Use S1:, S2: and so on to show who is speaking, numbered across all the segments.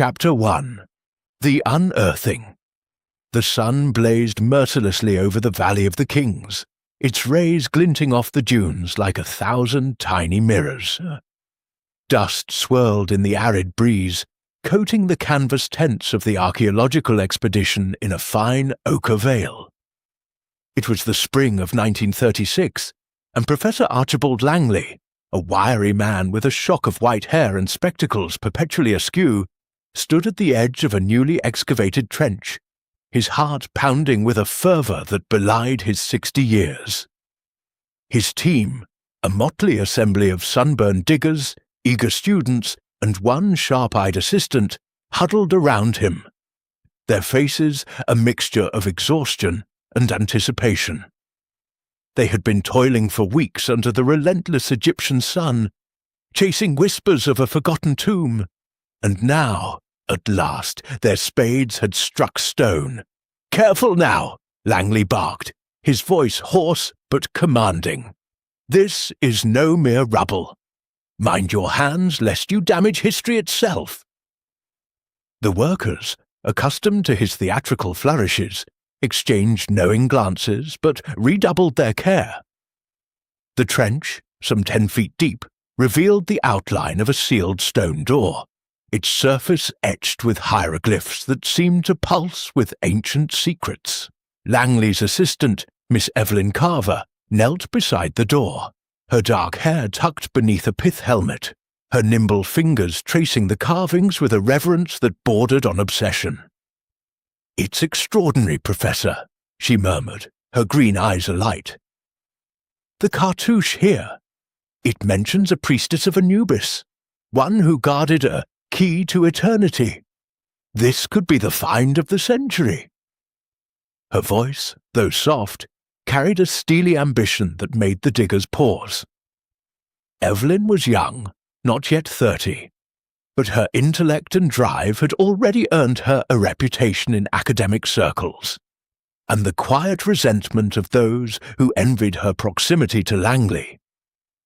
S1: Chapter 1. The Unearthing. The sun blazed mercilessly over the Valley of the Kings, its rays glinting off the dunes like 1,000 tiny mirrors. Dust swirled in the arid breeze, coating the canvas tents of the archaeological expedition in a fine ochre veil. It was the spring of 1936, and Professor Archibald Langley, a wiry man with a shock of white hair and spectacles perpetually askew, stood at the edge of a newly excavated trench, his heart pounding with a fervour that belied his 60 years. His team, a motley assembly of sunburned diggers, eager students, and one sharp-eyed assistant, huddled around him, their faces a mixture of exhaustion and anticipation. They had been toiling for weeks under the relentless Egyptian sun, chasing whispers of a forgotten tomb, and now, at last, their spades had struck stone. "Careful now," Langley barked, his voice hoarse but commanding. "This is no mere rubble. Mind your hands lest you damage history itself." The workers, accustomed to his theatrical flourishes, exchanged knowing glances but redoubled their care. The trench, some 10 feet deep, revealed the outline of a sealed stone door, its surface etched with hieroglyphs that seemed to pulse with ancient secrets. Langley's assistant, Miss Evelyn Carver, knelt beside the door, her dark hair tucked beneath a pith helmet, her nimble fingers tracing the carvings with a reverence that bordered on obsession. "It's extraordinary, Professor," she murmured, her green eyes alight. "The cartouche here. It mentions a priestess of Anubis, one who guarded a key to eternity. This could be the find of the century." Her voice, though soft, carried a steely ambition that made the diggers pause. Evelyn was young, not yet 30, but her intellect and drive had already earned her a reputation in academic circles, and the quiet resentment of those who envied her proximity to Langley.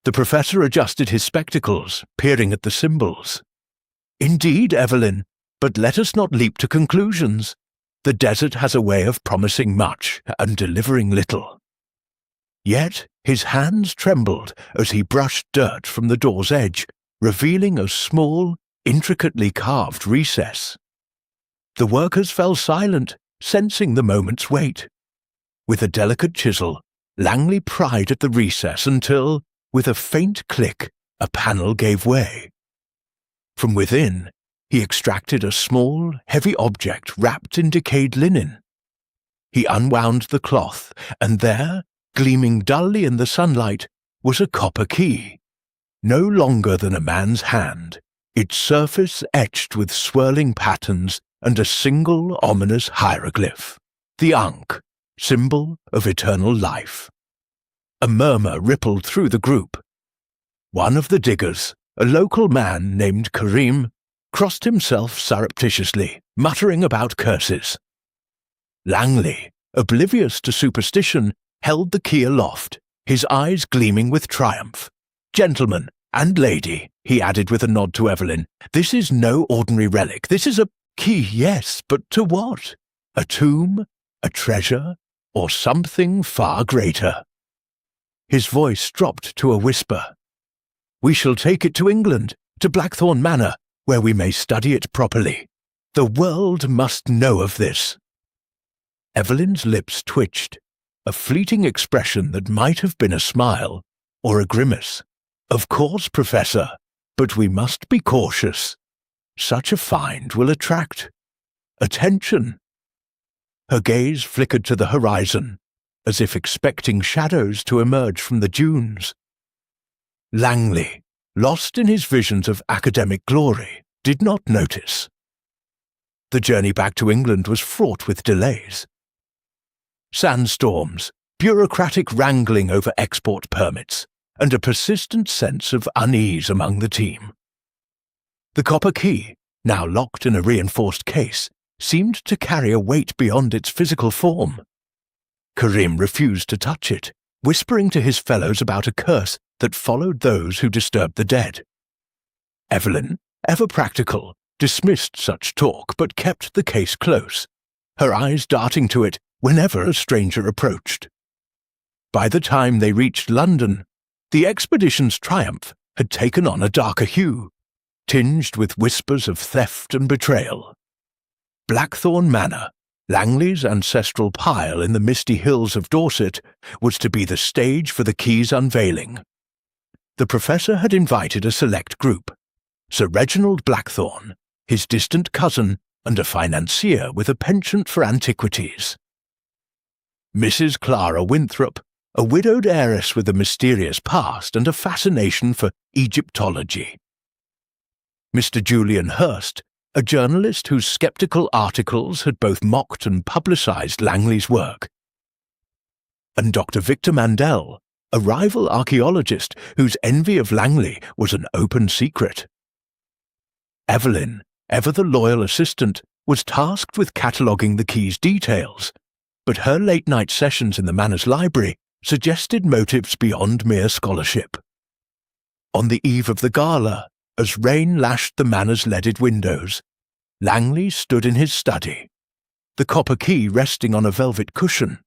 S1: The professor adjusted his spectacles, peering at the symbols. "Indeed, Evelyn, but let us not leap to conclusions. The desert has a way of promising much and delivering little." Yet his hands trembled as he brushed dirt from the door's edge, revealing a small, intricately carved recess. The workers fell silent, sensing the moment's weight. With a delicate chisel, Langley pried at the recess until, with a faint click, a panel gave way. From within, he extracted a small, heavy object wrapped in decayed linen. He unwound the cloth, and there, gleaming dully in the sunlight, was a copper key, no longer than a man's hand, its surface etched with swirling patterns and a single ominous hieroglyph, the Ankh, symbol of eternal life. A murmur rippled through the group. One of the diggers, a local man named Karim, crossed himself surreptitiously, muttering about curses. Langley, oblivious to superstition, held the key aloft, his eyes gleaming with triumph. "Gentlemen and lady," he added with a nod to Evelyn, "this is no ordinary relic. This is a key, yes, but to what? A tomb, a treasure, or something far greater?" His voice dropped to a whisper. "We shall take it to England, to Blackthorn Manor, where we may study it properly. The world must know of this." Evelyn's lips twitched, a fleeting expression that might have been a smile or a grimace. "Of course, Professor, but we must be cautious. Such a find will attract attention." Her gaze flickered to the horizon, as if expecting shadows to emerge from the dunes. Langley, lost in his visions of academic glory, did not notice. The journey back to England was fraught with delays. Sandstorms, bureaucratic wrangling over export permits, and a persistent sense of unease among the team. The copper key, now locked in a reinforced case, seemed to carry a weight beyond its physical form. Karim refused to touch it, whispering to his fellows about a curse that followed those who disturbed the dead. Evelyn, ever practical, dismissed such talk but kept the case close, her eyes darting to it whenever a stranger approached. By the time they reached London, the expedition's triumph had taken on a darker hue, tinged with whispers of theft and betrayal. Blackthorn Manor, Langley's ancestral pile in the misty hills of Dorset, was to be the stage for the key's unveiling. The Professor had invited a select group: Sir Reginald Blackthorn, his distant cousin, and a financier with a penchant for antiquities. Mrs. Clara Winthrop, a widowed heiress with a mysterious past and a fascination for Egyptology. Mr. Julian Hurst, a journalist whose sceptical articles had both mocked and publicised Langley's work. And Dr. Victor Mandel, a rival archaeologist whose envy of Langley was an open secret. Evelyn, ever the loyal assistant, was tasked with cataloguing the key's details, but her late-night sessions in the Manor's library suggested motives beyond mere scholarship. On the eve of the gala, as rain lashed the Manor's leaded windows, Langley stood in his study, the copper key resting on a velvet cushion.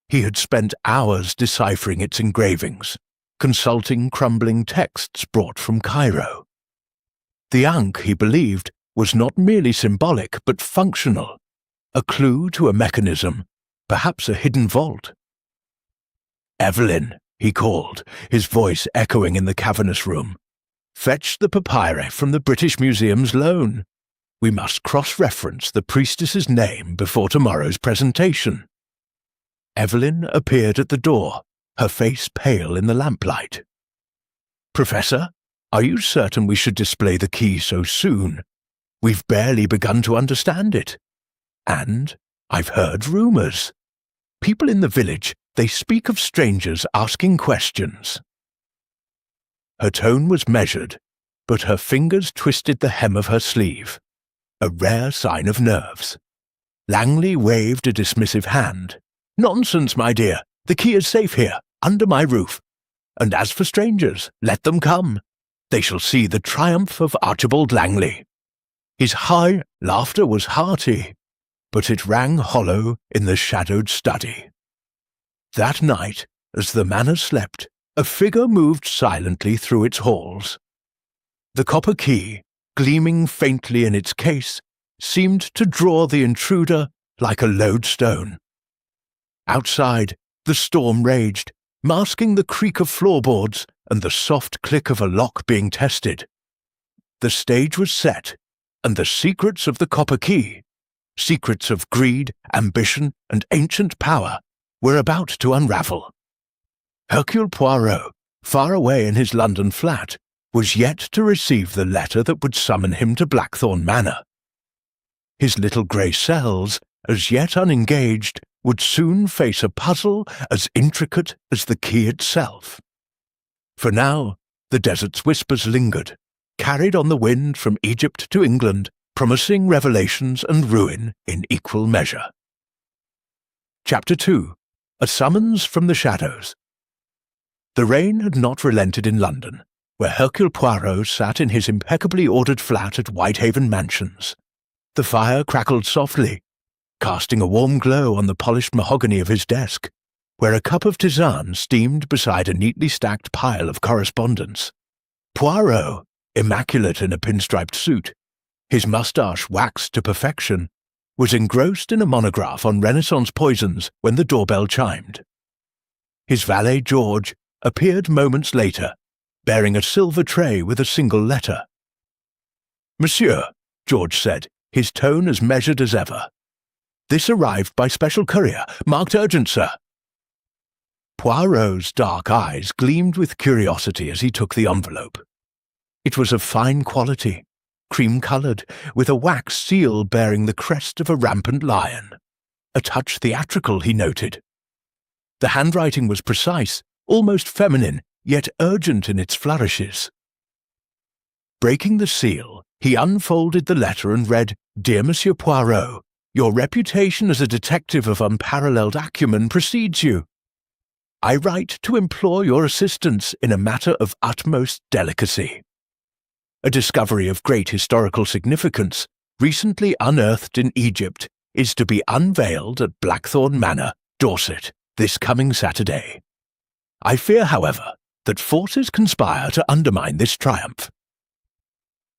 S1: He had spent hours deciphering its engravings, consulting crumbling texts brought from Cairo. The ankh, he believed, was not merely symbolic but functional, a clue to a mechanism, perhaps a hidden vault. "Evelyn," he called, his voice echoing in the cavernous room, "fetch the papyri from the British Museum's loan. We must cross-reference the priestess's name before tomorrow's presentation." Evelyn appeared at the door, her face pale in the lamplight. "Professor, are you certain we should display the key so soon? We've barely begun to understand it. And I've heard rumours. People in the village, they speak of strangers asking questions." Her tone was measured, but her fingers twisted the hem of her sleeve, a rare sign of nerves. Langley waved a dismissive hand. "Nonsense, my dear. The key is safe here, under my roof. And as for strangers, let them come. They shall see the triumph of Archibald Langley." His high laughter was hearty, but it rang hollow in the shadowed study. That night, as the Manor slept, a figure moved silently through its halls. The copper key, gleaming faintly in its case, seemed to draw the intruder like a lodestone. Outside, the storm raged, masking the creak of floorboards and the soft click of a lock being tested. The stage was set, and the secrets of the copper key, secrets of greed, ambition, and ancient power, were about to unravel. Hercule Poirot, far away in his London flat, was yet to receive the letter that would summon him to Blackthorn Manor. His little grey cells, as yet unengaged, would soon face a puzzle as intricate as the key itself. For now, the desert's whispers lingered, carried on the wind from Egypt to England, promising revelations and ruin in equal measure. Chapter 2. A Summons from the Shadows. The rain had not relented in London, where Hercule Poirot sat in his impeccably ordered flat at Whitehaven Mansions. The fire crackled softly, casting a warm glow on the polished mahogany of his desk, where a cup of tisane steamed beside a neatly stacked pile of correspondence. Poirot, immaculate in a pinstriped suit, his moustache waxed to perfection, was engrossed in a monograph on Renaissance poisons when the doorbell chimed. His valet George appeared moments later, bearing a silver tray with a single letter. "Monsieur," George said, his tone as measured as ever. "This arrived by special courier, marked urgent, sir." Poirot's dark eyes gleamed with curiosity as he took the envelope. It was of fine quality, cream-coloured, with a wax seal bearing the crest of a rampant lion. A touch theatrical, he noted. The handwriting was precise, almost feminine, yet urgent in its flourishes. Breaking the seal, he unfolded the letter and read, "Dear Monsieur Poirot, your reputation as a detective of unparalleled acumen precedes you. I write to implore your assistance in a matter of utmost delicacy. a discovery of great historical significance, recently unearthed in Egypt, is to be unveiled at Blackthorn Manor, Dorset, this coming Saturday. I fear, however, that forces conspire to undermine this triumph.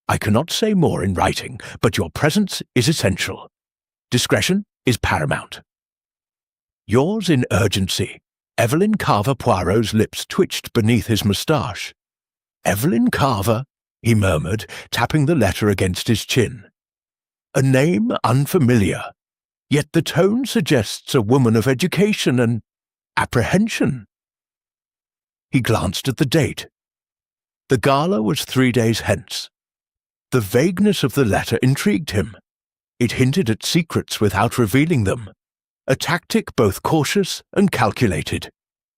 S1: I cannot say more in writing, but your presence is essential. Discretion is paramount. Yours in urgency, Evelyn Carver. Poirot's lips twitched beneath his moustache. Evelyn Carver, he murmured, tapping the letter against his chin. A name unfamiliar, yet the tone suggests a woman of education and apprehension. He glanced at the date. The gala was 3 days hence. The vagueness of the letter intrigued him. It hinted at secrets without revealing them, a tactic both cautious and calculated.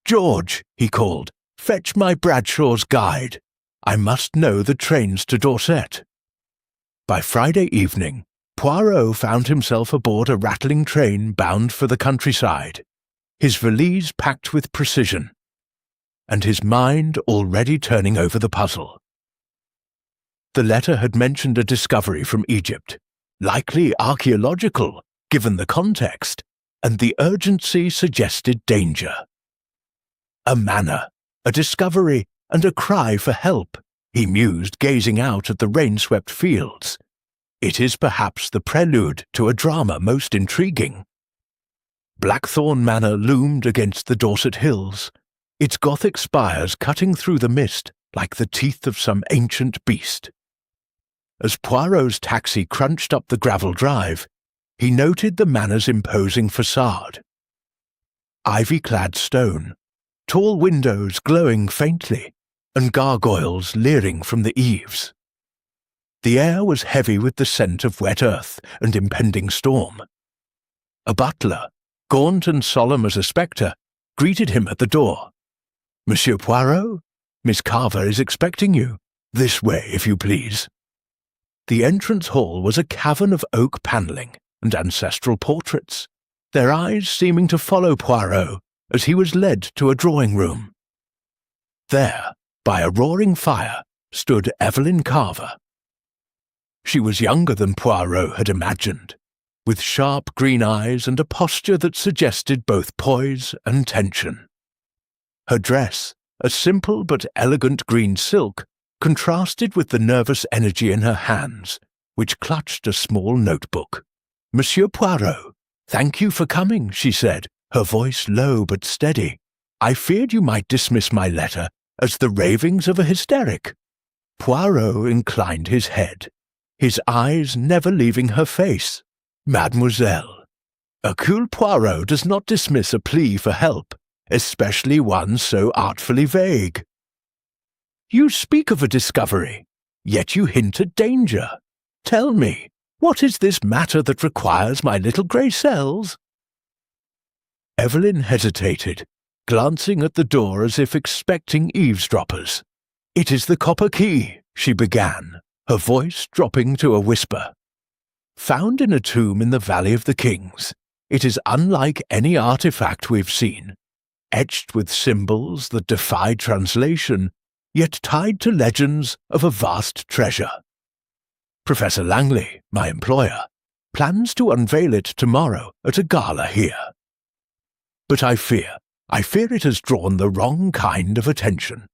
S1: "George," he called, "fetch my Bradshaw's guide. I must know the trains to Dorset." By Friday evening, Poirot found himself aboard a rattling train bound for the countryside, his valise packed with precision, and his mind already turning over the puzzle. The letter had mentioned a discovery from Egypt, likely archaeological, given the context, and the urgency suggested danger. A manor, a discovery, and a cry for help, he mused, gazing out at the rain-swept fields. It is perhaps the prelude to a drama most intriguing. Blackthorn Manor loomed against the Dorset hills, its Gothic spires cutting through the mist like the teeth of some ancient beast. As Poirot's taxi crunched up the gravel drive, he noted the manor's imposing facade. Ivy-clad stone, tall windows glowing faintly, and gargoyles leering from the eaves. The air was heavy with the scent of wet earth and impending storm. A butler, gaunt and solemn as a spectre, greeted him at the door. "Monsieur Poirot, Miss Carver is expecting you. This way, if you please." The entrance hall was a cavern of oak panelling and ancestral portraits, their eyes seeming to follow Poirot as he was led to a drawing-room. There, by a roaring fire, stood Evelyn Carver. She was younger than Poirot had imagined, with sharp green eyes and a posture that suggested both poise and tension. Her dress, a simple but elegant green silk, contrasted with the nervous energy in her hands, which clutched a small notebook. "Monsieur Poirot, thank you for coming," she said, her voice low but steady. "I feared you might dismiss my letter as the ravings of a hysteric." Poirot inclined his head, his eyes never leaving her face. "Mademoiselle, Hercule Poirot does not dismiss a plea for help, especially one so artfully vague. You speak of a discovery, yet you hint at danger. Tell me, what is this matter that requires my little grey cells?" Evelyn hesitated, glancing at the door as if expecting eavesdroppers. "It is the copper key," she began, her voice dropping to a whisper. "Found in a tomb in the Valley of the Kings, it is unlike any artifact we've seen, etched with symbols that defy translation, yet tied to legends of a vast treasure. Professor Langley, my employer, plans to unveil it tomorrow at a gala here. But I fear it has drawn the wrong kind of attention."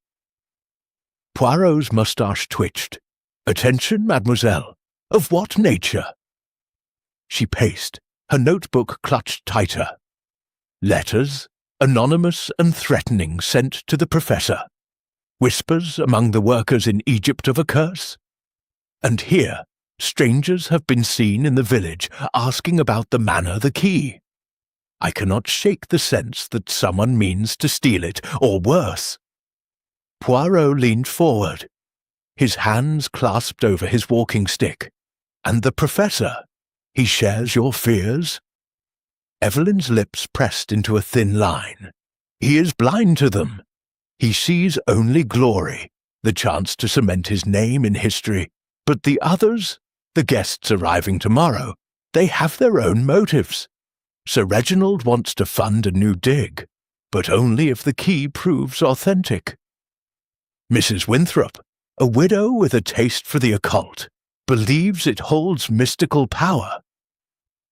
S1: Poirot's moustache twitched. "Attention, mademoiselle? Of what nature?" She paced, her notebook clutched tighter. Letters, anonymous and threatening, sent to the professor. Whispers among the workers in Egypt of a curse. And here, strangers have been seen in the village asking about the manor, the key. I cannot shake the sense that someone means to steal it, or worse. Poirot leaned forward, his hands clasped over his walking stick. "And the professor, he shares your fears?" Evelyn's lips pressed into a thin line. "He is blind to them. He sees only glory, the chance to cement his name in history. But the others, the guests arriving tomorrow, they have their own motives. Sir Reginald wants to fund a new dig, but only if the key proves authentic. Mrs. Winthrop, A widow with a taste for the occult believes it holds mystical power.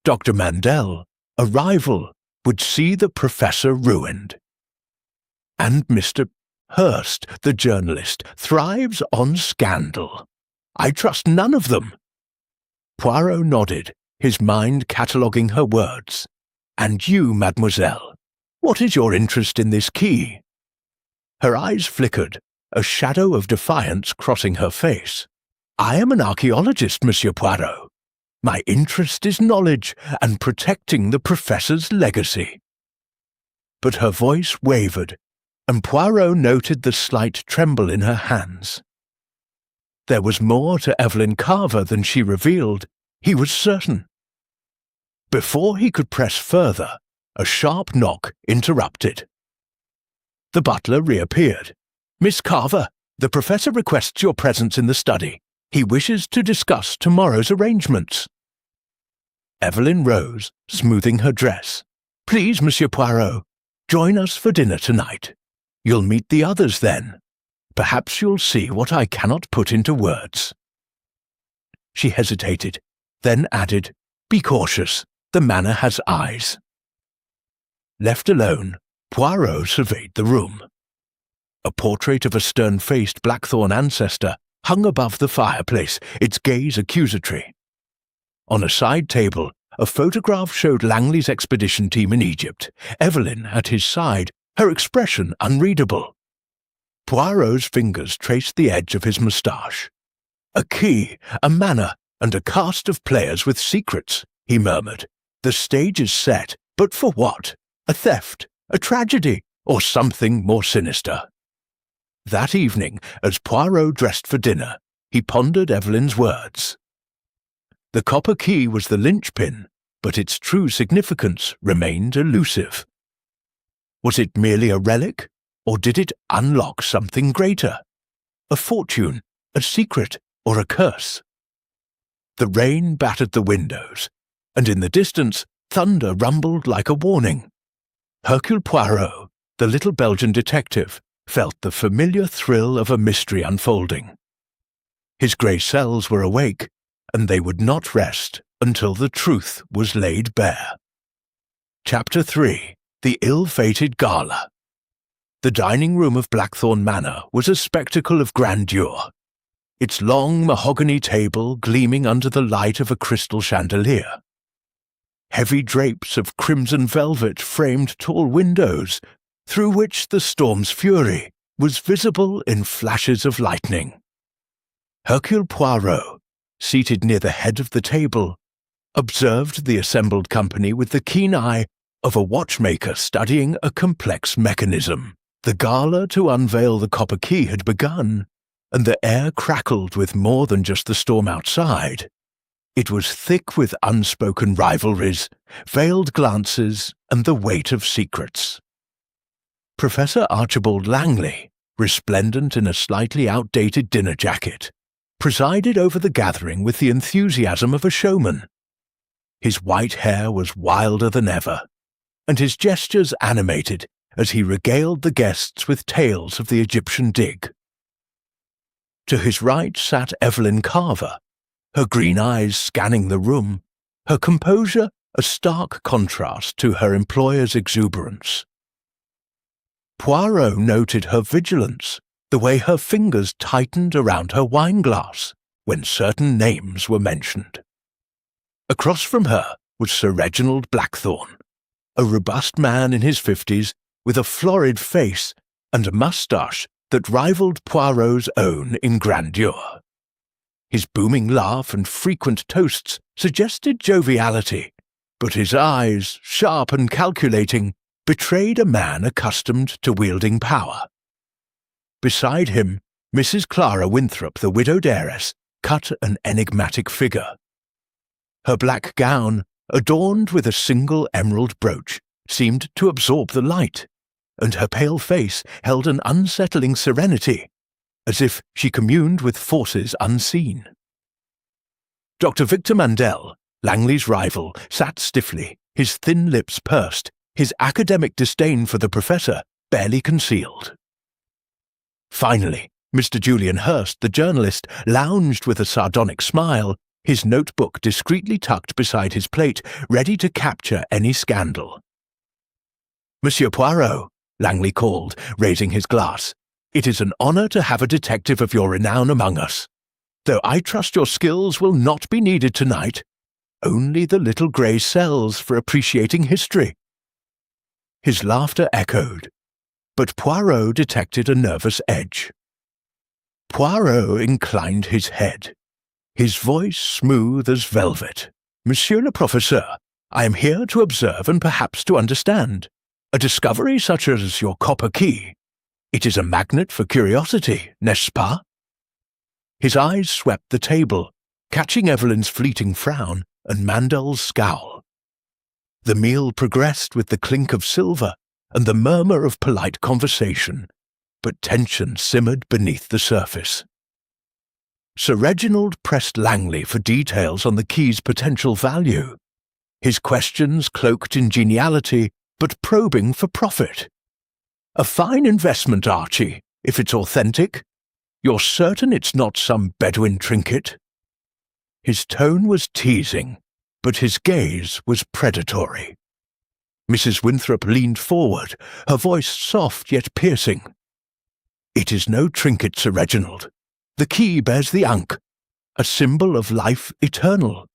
S1: Dr. Mandel, a rival, would see the professor ruined. And Mr. Hurst, the journalist, thrives on scandal. I trust none of them. Poirot nodded, his mind cataloguing her words. And you, mademoiselle, what is your interest in this key? Her eyes flickered, a shadow of defiance crossing her face. I am an archaeologist, Monsieur Poirot. My interest is knowledge and protecting the professor's legacy. But her voice wavered, and Poirot noted the slight tremble in her hands. There was more to Evelyn Carver than she revealed, he was certain. Before he could press further, a sharp knock interrupted. The butler reappeared. Miss Carver, the professor requests your presence in the study. He wishes to discuss tomorrow's arrangements. Evelyn rose, smoothing her dress. Please, Monsieur Poirot, join us for dinner tonight. You'll meet the others then. Perhaps you'll see what I cannot put into words. She hesitated, then added, Be cautious, the manor has eyes. Left alone, Poirot surveyed the room. A portrait of a stern-faced Blackthorn ancestor hung above the fireplace, its gaze accusatory. On a side table, a photograph showed Langley's expedition team in Egypt, Evelyn at his side, her expression unreadable. Poirot's fingers traced the edge of his moustache. A key, a manor, and a cast of players with secrets, he murmured. The stage is set, but for what? A theft, a tragedy, or something more sinister? That evening, as Poirot dressed for dinner, he pondered Evelyn's words. The copper key was the linchpin, but its true significance remained elusive. Was it merely a relic, or did it unlock something greater? A fortune, a secret, or a curse? The rain battered the windows, and in the distance thunder rumbled like a warning. Hercule Poirot, the little Belgian detective, felt the familiar thrill of a mystery unfolding. His grey cells were awake, and they would not rest until the truth was laid bare. Chapter 3. The Ill-Fated Gala. The dining room of Blackthorn Manor was a spectacle of grandeur, its long mahogany table gleaming under the light of a crystal chandelier. Heavy drapes of crimson velvet framed tall windows, through which the storm's fury was visible in flashes of lightning. Hercule Poirot, seated near the head of the table, observed the assembled company with the keen eye of a watchmaker studying a complex mechanism. The gala to unveil the copper key had begun, and the air crackled with more than just the storm outside. It was thick with unspoken rivalries, veiled glances, and the weight of secrets. Professor Archibald Langley, resplendent in a slightly outdated dinner jacket, presided over the gathering with the enthusiasm of a showman. His white hair was wilder than ever, and his gestures animated as he regaled the guests with tales of the Egyptian dig. To his right sat Evelyn Carver, her green eyes scanning the room, her composure a stark contrast to her employer's exuberance. Poirot noted her vigilance, the way her fingers tightened around her wineglass when certain names were mentioned. Across from her was Sir Reginald Blackthorn, a robust man in his 50s with a florid face and a moustache that rivaled Poirot's own in grandeur. His booming laugh and frequent toasts suggested joviality, but his eyes, sharp and calculating, betrayed a man accustomed to wielding power. Beside him, Mrs. Clara Winthrop, the widowed heiress, cut an enigmatic figure. Her black gown, adorned with a single emerald brooch, seemed to absorb the light, and her pale face held an unsettling serenity, as if she communed with forces unseen. Dr. Victor Mandel, Langley's rival, sat stiffly, his thin lips pursed, his academic disdain for the professor barely concealed. Finally, Mr. Julian Hurst, the journalist, lounged with a sardonic smile, his notebook discreetly tucked beside his plate, ready to capture any scandal. "Monsieur Poirot," Langley called, raising his glass, "it is an honour to have a detective of your renown among us. Though I trust your skills will not be needed tonight. Only the little grey cells for appreciating history." His laughter echoed, but Poirot detected a nervous edge. Poirot inclined his head, his voice smooth as velvet. "Monsieur le Professeur, I am here to observe and perhaps to understand. A discovery such as your copper key. It is a magnet for curiosity, n'est-ce pas?" His eyes swept the table, catching Evelyn's fleeting frown and Mandel's scowl. The meal progressed with the clink of silver and the murmur of polite conversation, but tension simmered beneath the surface. Sir Reginald pressed Langley for details on the key's potential value, his questions cloaked in geniality but probing for profit. "A fine investment, Archie, if it's authentic. You're certain it's not some Bedouin trinket?" His tone was teasing, but his gaze was predatory. Mrs. Winthrop leaned forward, her voice soft yet piercing. "It is no trinket, Sir Reginald. The key bears the ankh, a symbol of life eternal.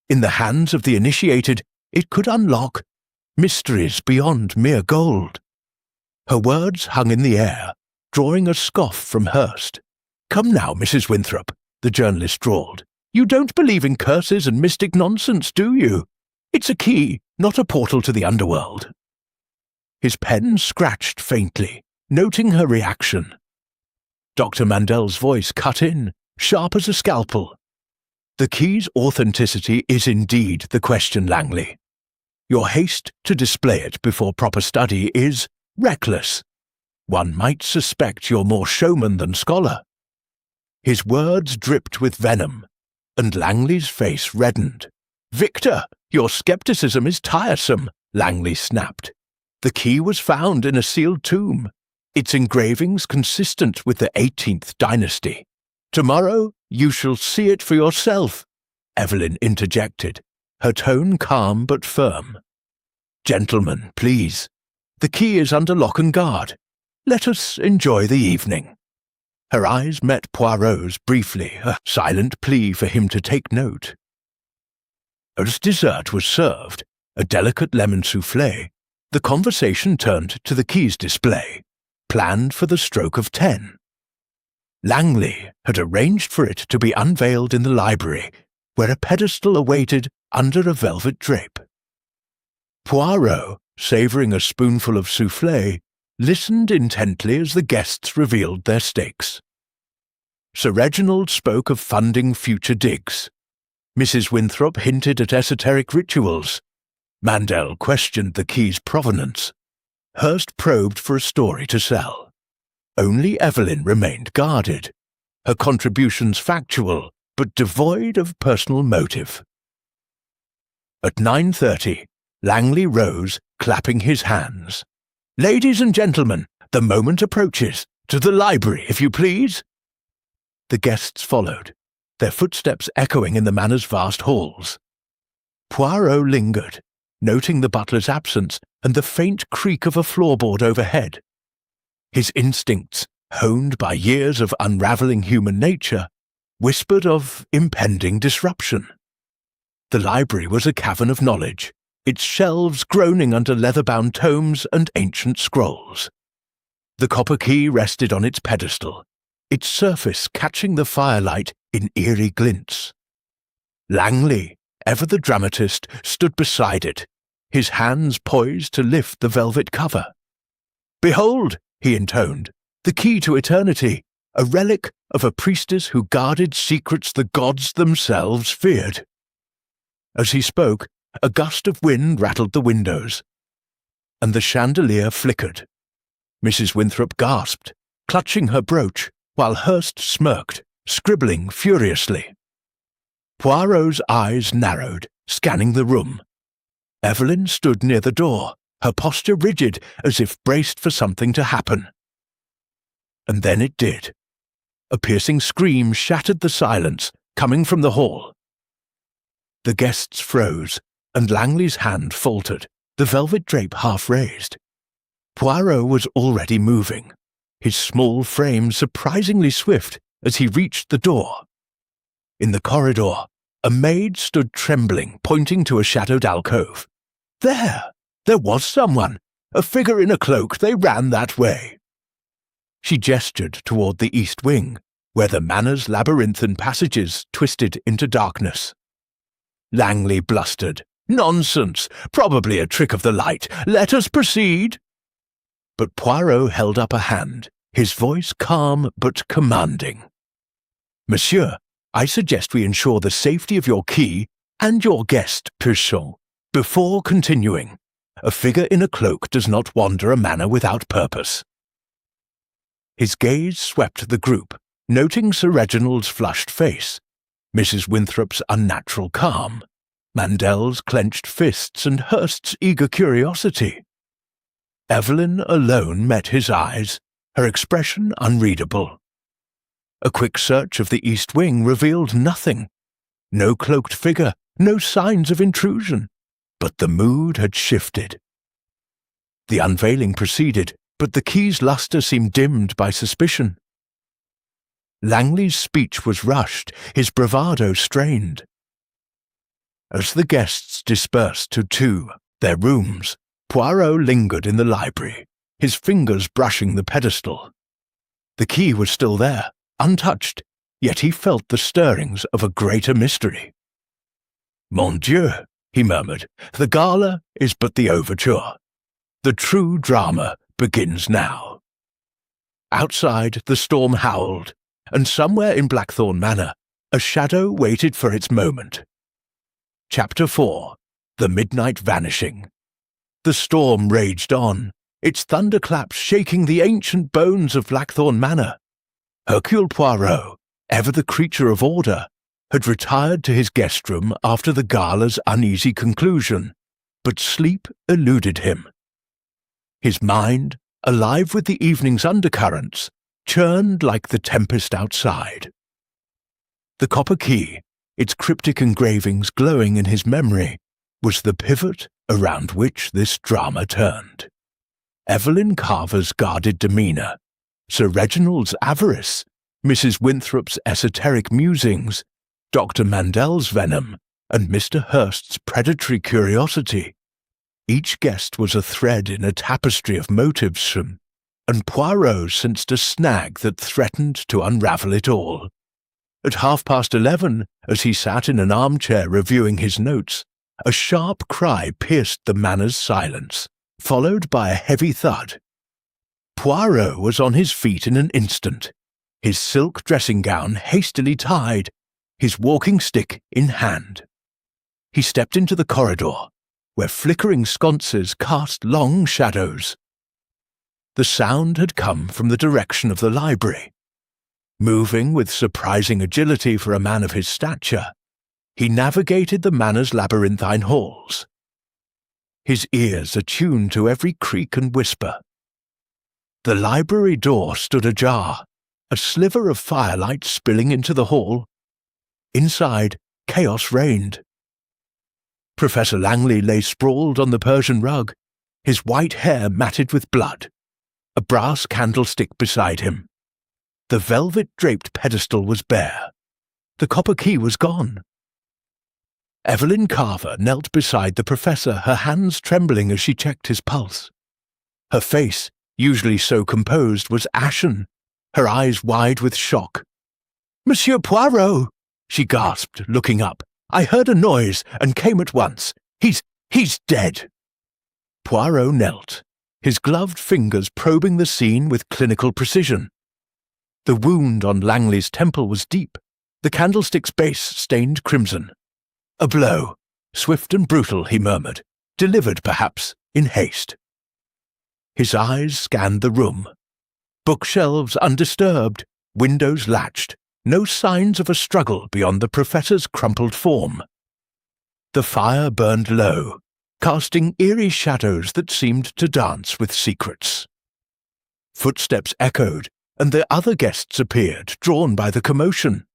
S1: In the hands of the initiated, it could unlock mysteries beyond mere gold." Her words hung in the air, drawing a scoff from Hurst. "Come now, Mrs. Winthrop," the journalist drawled. "You don't believe in curses and mystic nonsense, do you? It's a key, not a portal to the underworld." His pen scratched faintly, noting her reaction. Dr. Mandel's voice cut in, sharp as a scalpel. "The key's authenticity is indeed the question, Langley. Your haste to display it before proper study is reckless. One might suspect you're more showman than scholar." His words dripped with venom, and Langley's face reddened. "Victor, your skepticism is tiresome," Langley snapped. "The key was found in a sealed tomb, its engravings consistent with the 18th dynasty. Tomorrow you shall see it for yourself," Evelyn interjected, her tone calm but firm. "Gentlemen, please. The key is under lock and guard. Let us enjoy the evening." Her eyes met Poirot's briefly, a silent plea for him to take note. As dessert was served, a delicate lemon soufflé, the conversation turned to the key's display, planned for the stroke of 10. Langley had arranged for it to be unveiled in the library, where a pedestal awaited under a velvet drape. Poirot, savouring a spoonful of soufflé, listened intently as the guests revealed their stakes. Sir Reginald spoke of funding future digs. Mrs. Winthrop hinted at esoteric rituals. Mandel questioned the key's provenance. Hurst probed for a story to sell. Only Evelyn remained guarded, her contributions factual but devoid of personal motive. At 9:30, Langley rose, clapping his hands. "Ladies and gentlemen, the moment approaches. To the library, if you please." The guests followed, their footsteps echoing in the manor's vast halls. Poirot lingered, noting the butler's absence and the faint creak of a floorboard overhead. His instincts, honed by years of unravelling human nature, whispered of impending disruption. The library was a cavern of knowledge, its shelves groaning under leather-bound tomes and ancient scrolls. The copper key rested on its pedestal, its surface catching the firelight in eerie glints. Langley, ever the dramatist, stood beside it, his hands poised to lift the velvet cover. "Behold," he intoned, "the key to eternity, a relic of a priestess who guarded secrets the gods themselves feared." As he spoke, a gust of wind rattled the windows, and the chandelier flickered. Mrs. Winthrop gasped, clutching her brooch, while Hurst smirked, scribbling furiously. Poirot's eyes narrowed, scanning the room. Evelyn stood near the door, her posture rigid as if braced for something to happen. And then it did. A piercing scream shattered the silence, coming from the hall. The guests froze, and Langley's hand faltered, the velvet drape half raised. Poirot was already moving, his small frame surprisingly swift as he reached the door. In the corridor, a maid stood trembling, pointing to a shadowed alcove. There! There was someone! A figure in a cloak, they ran that way. She gestured toward the east wing, where the manor's labyrinthine passages twisted into darkness. Langley blustered. Nonsense! Probably a trick of the light. Let us proceed! But Poirot held up a hand, his voice calm but commanding. Monsieur, I suggest we ensure the safety of your key and your guest, Poirot, before continuing. A figure in a cloak does not wander a manor without purpose. His gaze swept the group, noting Sir Reginald's flushed face, Mrs. Winthrop's unnatural calm, Mandel's clenched fists and Hurst's eager curiosity. Evelyn alone met his eyes, her expression unreadable. A quick search of the east wing revealed nothing. No cloaked figure, no signs of intrusion. But the mood had shifted. The unveiling proceeded, but the key's lustre seemed dimmed by suspicion. Langley's speech was rushed, his bravado strained. As the guests dispersed to their rooms, Poirot lingered in the library, his fingers brushing the pedestal. The key was still there, untouched, yet he felt the stirrings of a greater mystery. Mon Dieu, he murmured, the gala is but the overture. The true drama begins now. Outside, the storm howled, and somewhere in Blackthorn Manor, a shadow waited for its moment. Chapter 4. The Midnight Vanishing. The storm raged on, its thunderclaps shaking the ancient bones of Blackthorn Manor. Hercule Poirot, ever the creature of order, had retired to his guest room after the gala's uneasy conclusion, but sleep eluded him. His mind, alive with the evening's undercurrents, churned like the tempest outside. The copper key, its cryptic engravings glowing in his memory, was the pivot around which this drama turned. Evelyn Carver's guarded demeanour, Sir Reginald's avarice, Mrs. Winthrop's esoteric musings, Dr. Mandel's venom, and Mr. Hurst's predatory curiosity. Each guest was a thread in a tapestry of motives, and Poirot sensed a snag that threatened to unravel it all. At 11:30, as he sat in an armchair reviewing his notes, a sharp cry pierced the manor's silence, followed by a heavy thud. Poirot was on his feet in an instant, his silk dressing-gown hastily tied, his walking stick in hand. He stepped into the corridor, where flickering sconces cast long shadows. The sound had come from the direction of the library. Moving with surprising agility for a man of his stature, he navigated the manor's labyrinthine halls, his ears attuned to every creak and whisper. The library door stood ajar, a sliver of firelight spilling into the hall. Inside, chaos reigned. Professor Langley lay sprawled on the Persian rug, his white hair matted with blood, a brass candlestick beside him. The velvet-draped pedestal was bare. The copper key was gone. Evelyn Carver knelt beside the professor, her hands trembling as she checked his pulse. Her face, usually so composed, was ashen, her eyes wide with shock. "Monsieur Poirot!" she gasped, looking up. "I heard a noise and came at once. He's dead." Poirot knelt, his gloved fingers probing the scene with clinical precision. The wound on Langley's temple was deep, the candlestick's base stained crimson. A blow, swift and brutal, he murmured, delivered perhaps in haste. His eyes scanned the room. Bookshelves undisturbed, windows latched, no signs of a struggle beyond the professor's crumpled form. The fire burned low, casting eerie shadows that seemed to dance with secrets. Footsteps echoed, and the other guests appeared, drawn by the commotion.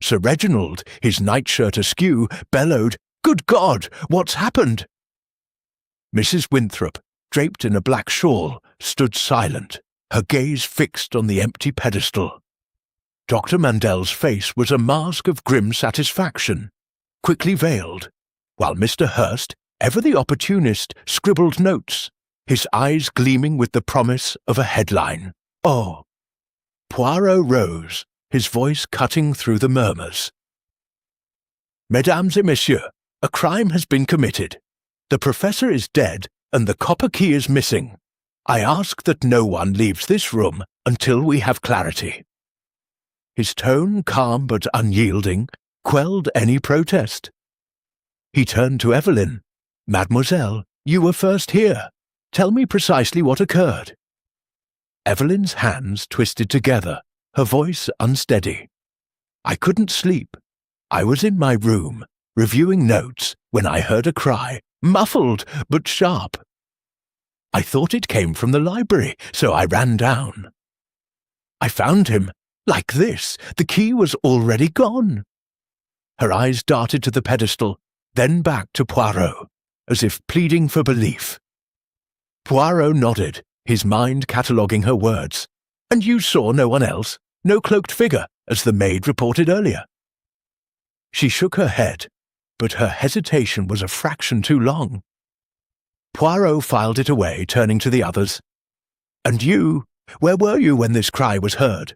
S1: Sir Reginald, his nightshirt askew, bellowed, "Good God, what's happened?" Mrs. Winthrop, draped in a black shawl, stood silent, her gaze fixed on the empty pedestal. Dr. Mandel's face was a mask of grim satisfaction, quickly veiled, while Mr. Hurst, ever the opportunist, scribbled notes, his eyes gleaming with the promise of a headline. Oh! Poirot rose, his voice cutting through the murmurs. "Mesdames et messieurs, a crime has been committed. The professor is dead, and the copper key is missing. I ask that no one leaves this room until we have clarity." His tone, calm but unyielding, quelled any protest. He turned to Evelyn. "Mademoiselle, you were first here. Tell me precisely what occurred." Evelyn's hands twisted together, her voice unsteady. "I couldn't sleep. I was in my room, reviewing notes, when I heard a cry, muffled but sharp. I thought it came from the library, so I ran down. I found him, like this. The key was already gone." Her eyes darted to the pedestal, then back to Poirot, as if pleading for belief. Poirot nodded, his mind cataloguing her words. "And you saw no one else? No cloaked figure, as the maid reported earlier?" She shook her head, but her hesitation was a fraction too long. Poirot filed it away, turning to the others. "And you? Where were you when this cry was heard?"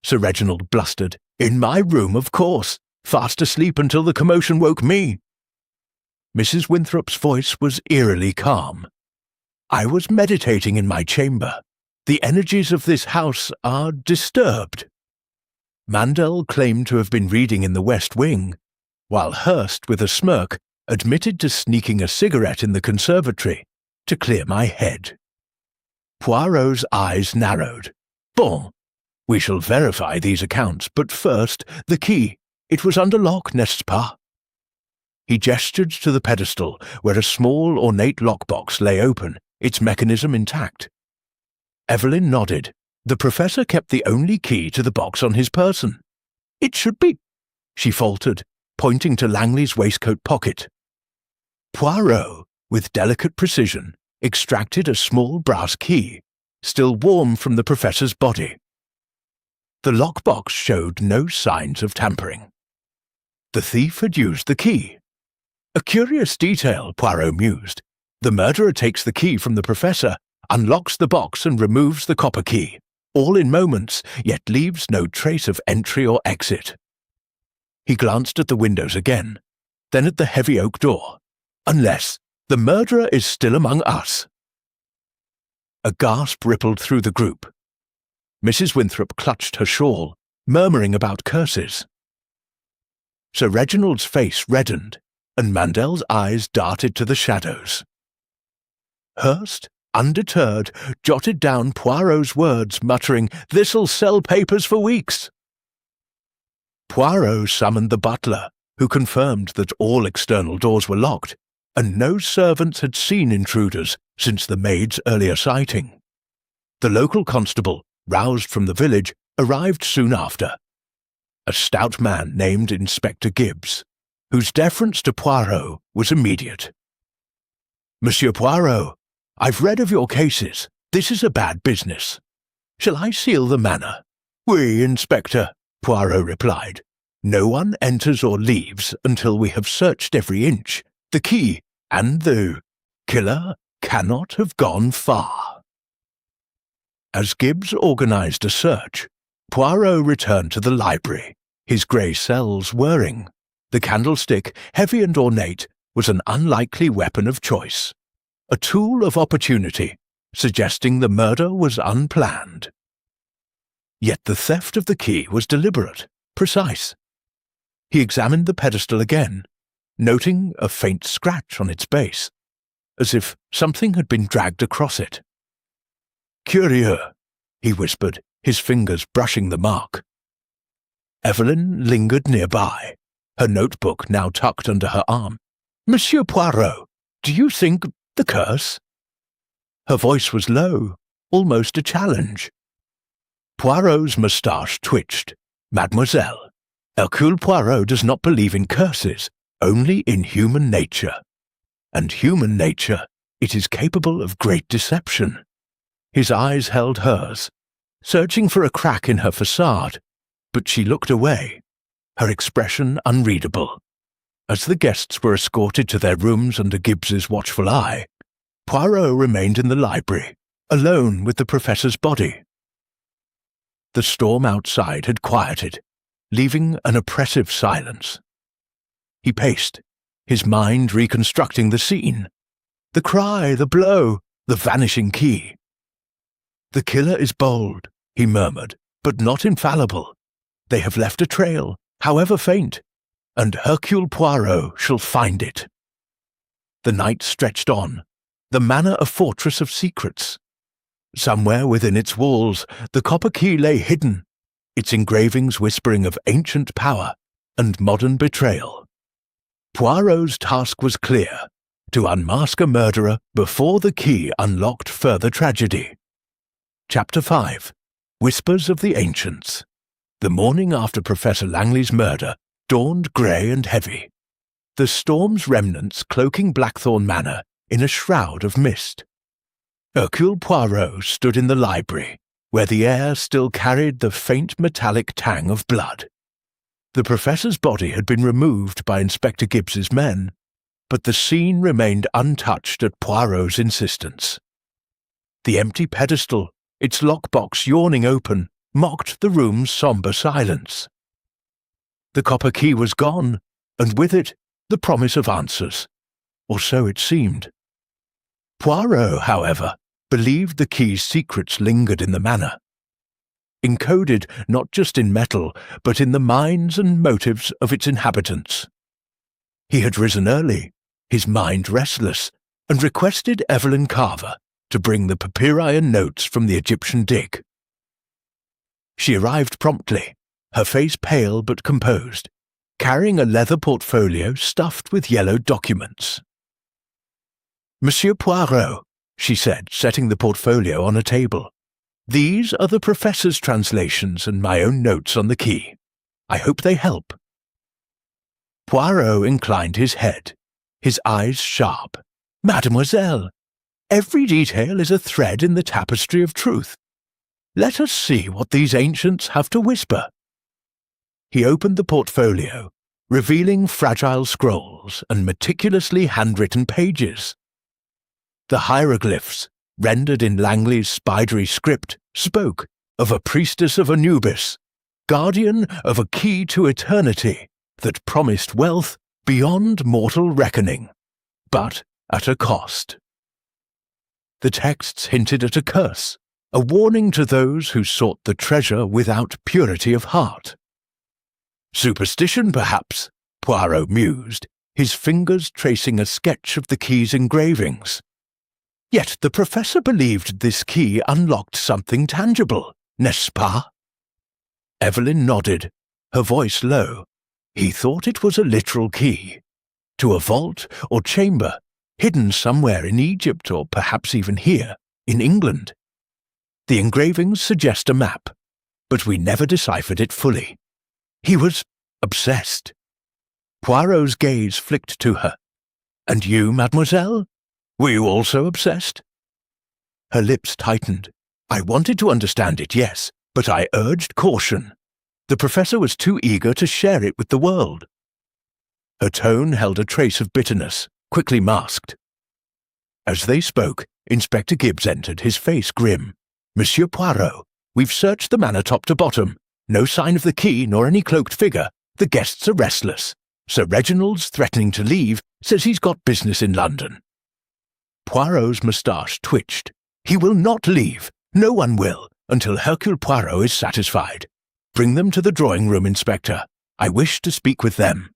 S1: Sir Reginald blustered. "In my room, of course. Fast asleep until the commotion woke me." Mrs. Winthrop's voice was eerily calm. "I was meditating in my chamber. The energies of this house are disturbed." Mandel claimed to have been reading in the West Wing, while Hurst, with a smirk, admitted to sneaking a cigarette in the conservatory to clear my head. Poirot's eyes narrowed. "Bon, we shall verify these accounts, but first, the key. It was under lock, n'est-ce pas?" He gestured to the pedestal, where a small, ornate lockbox lay open, its mechanism intact. Evelyn nodded. The professor kept the only key to the box on his person. "It should be," she faltered, pointing to Langley's waistcoat pocket. Poirot, with delicate precision, extracted a small brass key, still warm from the professor's body. The lockbox showed no signs of tampering. The thief had used the key. A curious detail, Poirot mused. The murderer takes the key from the professor, unlocks the box and removes the copper key, all in moments, yet leaves no trace of entry or exit. He glanced at the windows again, then at the heavy oak door. Unless the murderer is still among us. A gasp rippled through the group. Mrs. Winthrop clutched her shawl, murmuring about curses. Sir Reginald's face reddened, and Mandel's eyes darted to the shadows. Hurst, undeterred, jotted down Poirot's words, muttering, "This'll sell papers for weeks." Poirot summoned the butler, who confirmed that all external doors were locked, and no servants had seen intruders since the maid's earlier sighting. The local constable, roused from the village, arrived soon after. A stout man named Inspector Gibbs, whose deference to Poirot was immediate. "Monsieur Poirot, I've read of your cases. This is a bad business. Shall I seal the manor?" "Oui, Inspector," Poirot replied. "No one enters or leaves until we have searched every inch. The key and the killer cannot have gone far." As Gibbs organized a search, Poirot returned to the library, his grey cells whirring. The candlestick, heavy and ornate, was an unlikely weapon of choice, a tool of opportunity, suggesting the murder was unplanned. Yet the theft of the key was deliberate, precise. He examined the pedestal again, noting a faint scratch on its base, as if something had been dragged across it. "Curieux," he whispered, his fingers brushing the mark. Evelyn lingered nearby, her notebook now tucked under her arm. "Monsieur Poirot, do you think the curse?" Her voice was low, almost a challenge. Poirot's moustache twitched. Mademoiselle, Hercule Poirot does not believe in curses, only in human nature. And human nature, it is capable of great deception. His eyes held hers, searching for a crack in her facade, but she looked away, her expression unreadable. As the guests were escorted to their rooms under Gibbs's watchful eye, Poirot remained in the library, alone with the professor's body. The storm outside had quieted, leaving an oppressive silence. He paced, his mind reconstructing the scene. The cry, the blow, the vanishing key. "The killer is bold," he murmured, "but not infallible. They have left a trail, however faint, and Hercule Poirot shall find it." The night stretched on, the manor a fortress of secrets. Somewhere within its walls, the copper key lay hidden, its engravings whispering of ancient power and modern betrayal. Poirot's task was clear, to unmask a murderer before the key unlocked further tragedy. Chapter 5. Whispers of the Ancients. The morning after Professor Langley's murder dawned grey and heavy, the storm's remnants cloaking Blackthorn Manor in a shroud of mist. Hercule Poirot stood in the library, where the air still carried the faint metallic tang of blood. The professor's body had been removed by Inspector Gibbs's men, but the scene remained untouched at Poirot's insistence. The empty pedestal, its lockbox yawning open, mocked the room's sombre silence. The copper key was gone, and with it the promise of answers, or so it seemed. Poirot, however, believed the key's secrets lingered in the manor, encoded not just in metal, but in the minds and motives of its inhabitants. He had risen early, his mind restless, and requested Evelyn Carver to bring the papyri and notes from the Egyptian dig. She arrived promptly, her face pale but composed, carrying a leather portfolio stuffed with yellow documents. "Monsieur Poirot," she said, setting the portfolio on a table, "these are the professor's translations and my own notes on the key. I hope they help." Poirot inclined his head, his eyes sharp. "Mademoiselle, every detail is a thread in the tapestry of truth. Let us see what these ancients have to whisper." He opened the portfolio, revealing fragile scrolls and meticulously handwritten pages. The hieroglyphs, rendered in Langley's spidery script, spoke of a priestess of Anubis, guardian of a key to eternity that promised wealth beyond mortal reckoning, but at a cost. The texts hinted at a curse, a warning to those who sought the treasure without purity of heart. "Superstition, perhaps," Poirot mused, his fingers tracing a sketch of the key's engravings. Yet the professor believed this key unlocked something tangible, n'est-ce pas? Evelyn nodded, her voice low. He thought it was a literal key, to a vault or chamber, hidden somewhere in Egypt or perhaps even here, in England. The engravings suggest a map, but we never deciphered it fully. He was obsessed. Poirot's gaze flicked to her. "And you, mademoiselle? Were you also obsessed?" Her lips tightened. "I wanted to understand it, yes, but I urged caution. The professor was too eager to share it with the world." Her tone held a trace of bitterness, quickly masked. As they spoke, Inspector Gibbs entered, his face grim. "Monsieur Poirot, we've searched the manor top to bottom. No sign of the key nor any cloaked figure. The guests are restless. Sir Reginald's threatening to leave, says he's got business in London." Poirot's moustache twitched. "He will not leave. No one will, until Hercule Poirot is satisfied. Bring them to the drawing-room, Inspector. I wish to speak with them."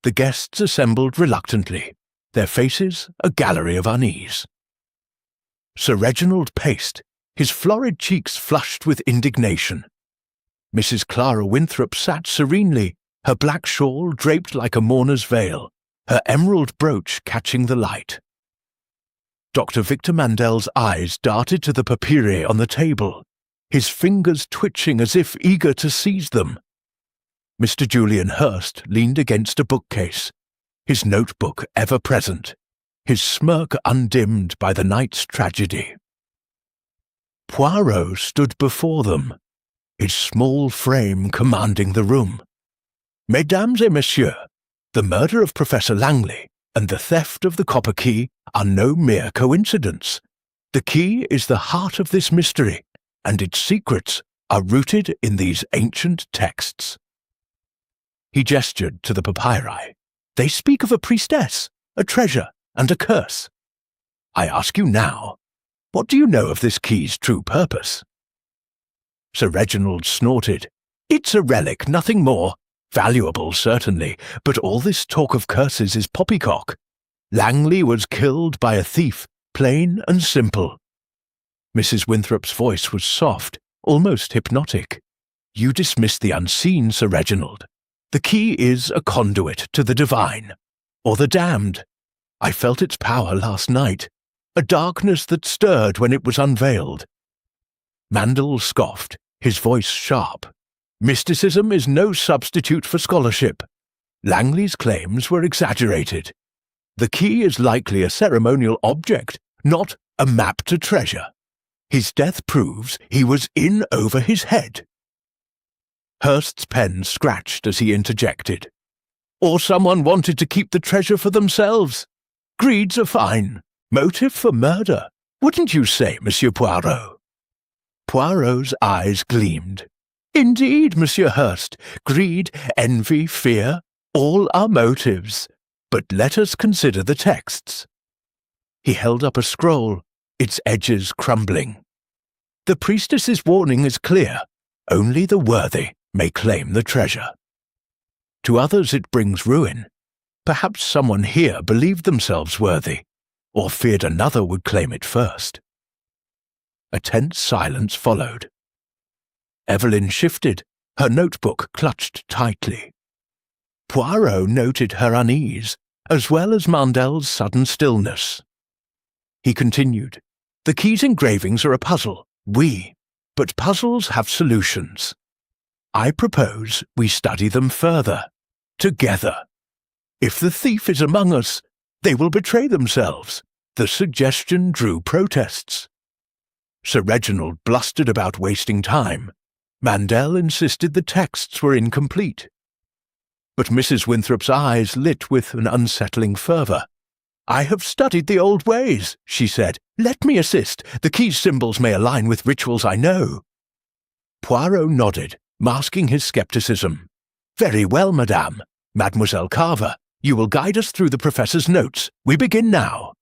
S1: The guests assembled reluctantly, their faces a gallery of unease. Sir Reginald paced, his florid cheeks flushed with indignation. Mrs. Clara Winthrop sat serenely, her black shawl draped like a mourner's veil, her emerald brooch catching the light. Dr. Victor Mandel's eyes darted to the papyri on the table. his fingers twitching as if eager to seize them. Mr. Julian Hurst leaned against a bookcase, his notebook ever present, his smirk undimmed by the night's tragedy. Poirot stood before them, his small frame commanding the room. Mesdames et messieurs, the murder of Professor Langley and the theft of the copper key are no mere coincidence. The key is the heart of this mystery, and its secrets are rooted in these ancient texts. He gestured to the papyri. They speak of a priestess, a treasure, and a curse. I ask you now, what do you know of this key's true purpose? Sir Reginald snorted. It's a relic, nothing more. Valuable, certainly, but all this talk of curses is poppycock. Langley was killed by a thief, plain and simple. Mrs. Winthrop's voice was soft, almost hypnotic. You dismiss the unseen, Sir Reginald. The key is a conduit to the divine, or the damned. I felt its power last night, a darkness that stirred when it was unveiled. Mandel scoffed, his voice sharp. Mysticism is no substitute for scholarship. Langley's claims were exaggerated. The key is likely a ceremonial object, not a map to treasure. His death proves he was in over his head. Hurst's pen scratched as he interjected. Or someone wanted to keep the treasure for themselves. Greed's a fine motive for murder, wouldn't you say, Monsieur Poirot? Poirot's eyes gleamed. Indeed, Monsieur Hurst, greed, envy, fear, all are motives. But let us consider the texts. He held up a scroll, its edges crumbling. The priestess's warning is clear. Only the worthy may claim the treasure. To others it brings ruin. Perhaps someone here believed themselves worthy, or feared another would claim it first. A tense silence followed. Evelyn shifted, her notebook clutched tightly. Poirot noted her unease, as well as Mandel's sudden stillness. He continued, The key's engravings are a puzzle, but puzzles have solutions. I propose we study them further, together. If the thief is among us, they will betray themselves. The suggestion drew protests. Sir Reginald blustered about wasting time. Mandel insisted the texts were incomplete. But Mrs. Winthrop's eyes lit with an unsettling fervour. I have studied the old ways, she said. Let me assist. The key's symbols may align with rituals I know. Poirot nodded, masking his scepticism. Very well, madame. Mademoiselle Carver, you will guide us through the professor's notes. We begin now.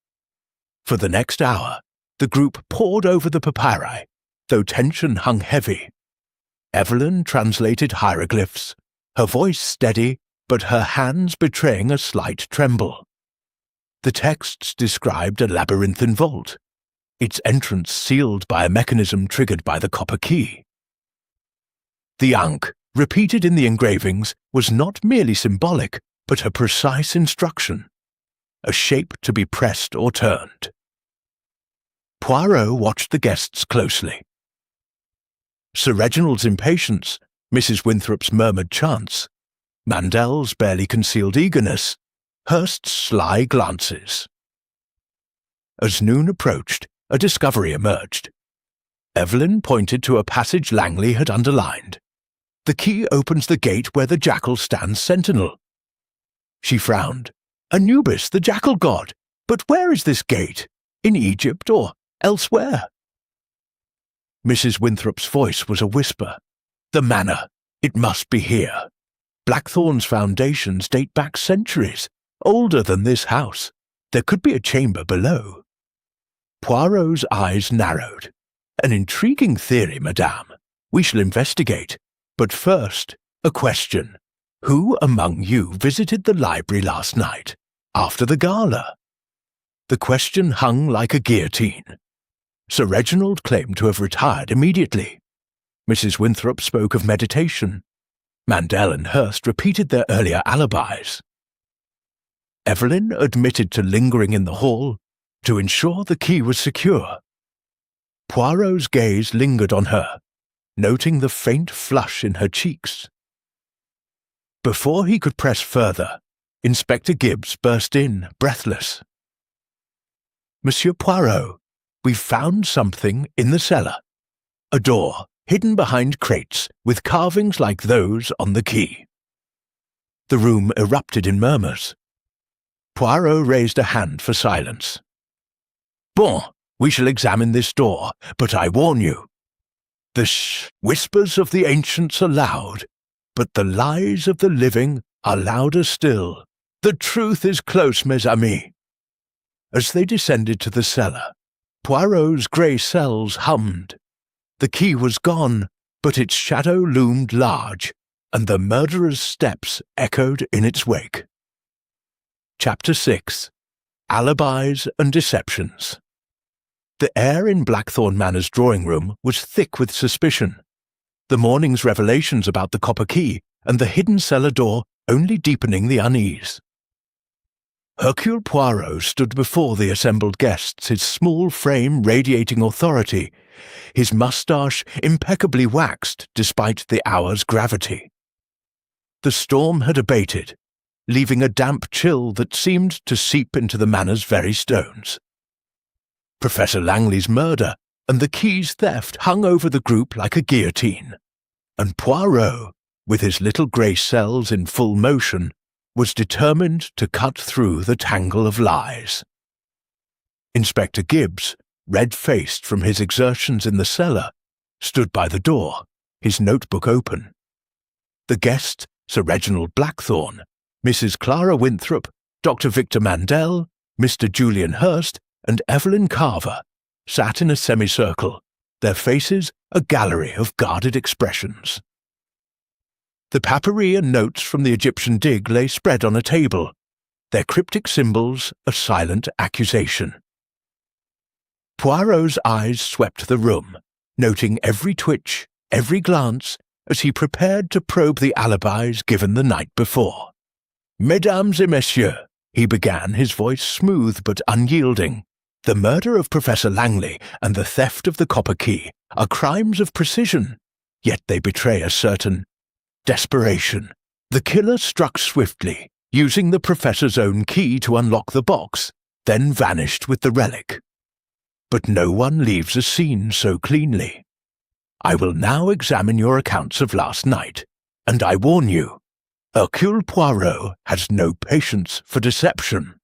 S1: For the next hour, the group pored over the papyri, though tension hung heavy. Evelyn translated hieroglyphs, her voice steady, but her hands betraying a slight tremble. The texts described a labyrinthine vault, its entrance sealed by a mechanism triggered by the copper key. The ankh, repeated in the engravings, was not merely symbolic, but a precise instruction, a shape to be pressed or turned. Poirot watched the guests closely. Sir Reginald's impatience, Mrs. Winthrop's murmured chants, Mandel's barely concealed eagerness, Hurst's sly glances. As noon approached, a discovery emerged. Evelyn pointed to a passage Langley had underlined. The key opens the gate where the jackal stands sentinel. She frowned. Anubis, the jackal god. But where is this gate? In Egypt or elsewhere? Mrs. Winthrop's voice was a whisper. The manor. It must be here. Blackthorn's foundations date back centuries, older than this house. There could be a chamber below. Poirot's eyes narrowed. An intriguing theory, madame. We shall investigate. But first, a question. Who among you visited the library last night, after the gala? The question hung like a guillotine. Sir Reginald claimed to have retired immediately. Mrs. Winthrop spoke of meditation. Mandel and Hurst repeated their earlier alibis. Evelyn admitted to lingering in the hall to ensure the key was secure. Poirot's gaze lingered on her, noting the faint flush in her cheeks. Before he could press further, Inspector Gibbs burst in, breathless. "Monsieur Poirot, we've found something in the cellar. A door, hidden behind crates, with carvings like those on the key." The room erupted in murmurs. Poirot raised a hand for silence. "Bon, we shall examine this door, but I warn you. The whispers of the ancients are loud, but the lies of the living are louder still. The truth is close, mes amis." As they descended to the cellar, Poirot's grey cells hummed. The key was gone, but its shadow loomed large, and the murderer's steps echoed in its wake. Chapter 6. Alibis and Deceptions. The air in Blackthorn Manor's drawing-room was thick with suspicion. The morning's revelations about the copper key and the hidden cellar door only deepening the unease. Hercule Poirot stood before the assembled guests, his small frame radiating authority, his moustache impeccably waxed despite the hour's gravity. The storm had abated, leaving a damp chill that seemed to seep into the manor's very stones. Professor Langley's murder and the key's theft hung over the group like a guillotine, and Poirot, with his little grey cells in full motion, was determined to cut through the tangle of lies. Inspector Gibbs, red-faced from his exertions in the cellar, stood by the door, his notebook open. The guests, Sir Reginald Blackthorne, Mrs. Clara Winthrop, Dr. Victor Mandel, Mr. Julian Hurst, and Evelyn Carver, sat in a semicircle, their faces a gallery of guarded expressions. The papyri and notes from the Egyptian dig lay spread on a table, their cryptic symbols a silent accusation. Poirot's eyes swept the room, noting every twitch, every glance, as he prepared to probe the alibis given the night before. "Mesdames et messieurs," he began, his voice smooth but unyielding, "the murder of Professor Langley and the theft of the copper key are crimes of precision, yet they betray a certain desperation. The killer struck swiftly, using the professor's own key to unlock the box, then vanished with the relic. But no one leaves a scene so cleanly. I will now examine your accounts of last night, and I warn you, Hercule Poirot has no patience for deception."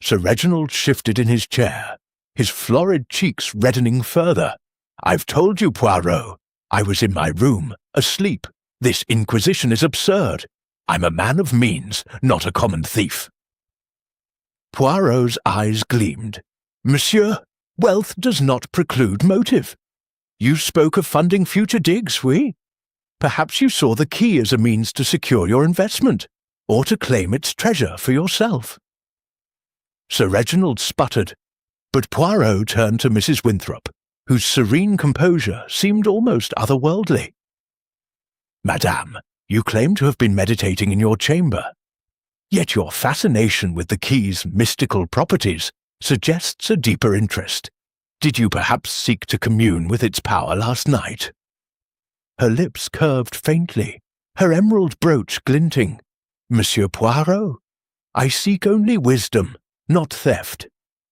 S1: Sir Reginald shifted in his chair, his florid cheeks reddening further. "I've told you, Poirot, I was in my room, asleep. This inquisition is absurd. I'm a man of means, not a common thief." Poirot's eyes gleamed. "Monsieur, wealth does not preclude motive. You spoke of funding future digs, oui? Perhaps you saw the key as a means to secure your investment, or to claim its treasure for yourself." Sir Reginald sputtered, but Poirot turned to Mrs. Winthrop, whose serene composure seemed almost otherworldly. "Madame, you claim to have been meditating in your chamber. Yet your fascination with the key's mystical properties suggests a deeper interest. Did you perhaps seek to commune with its power last night?" Her lips curved faintly, her emerald brooch glinting. "Monsieur Poirot, I seek only wisdom, not theft.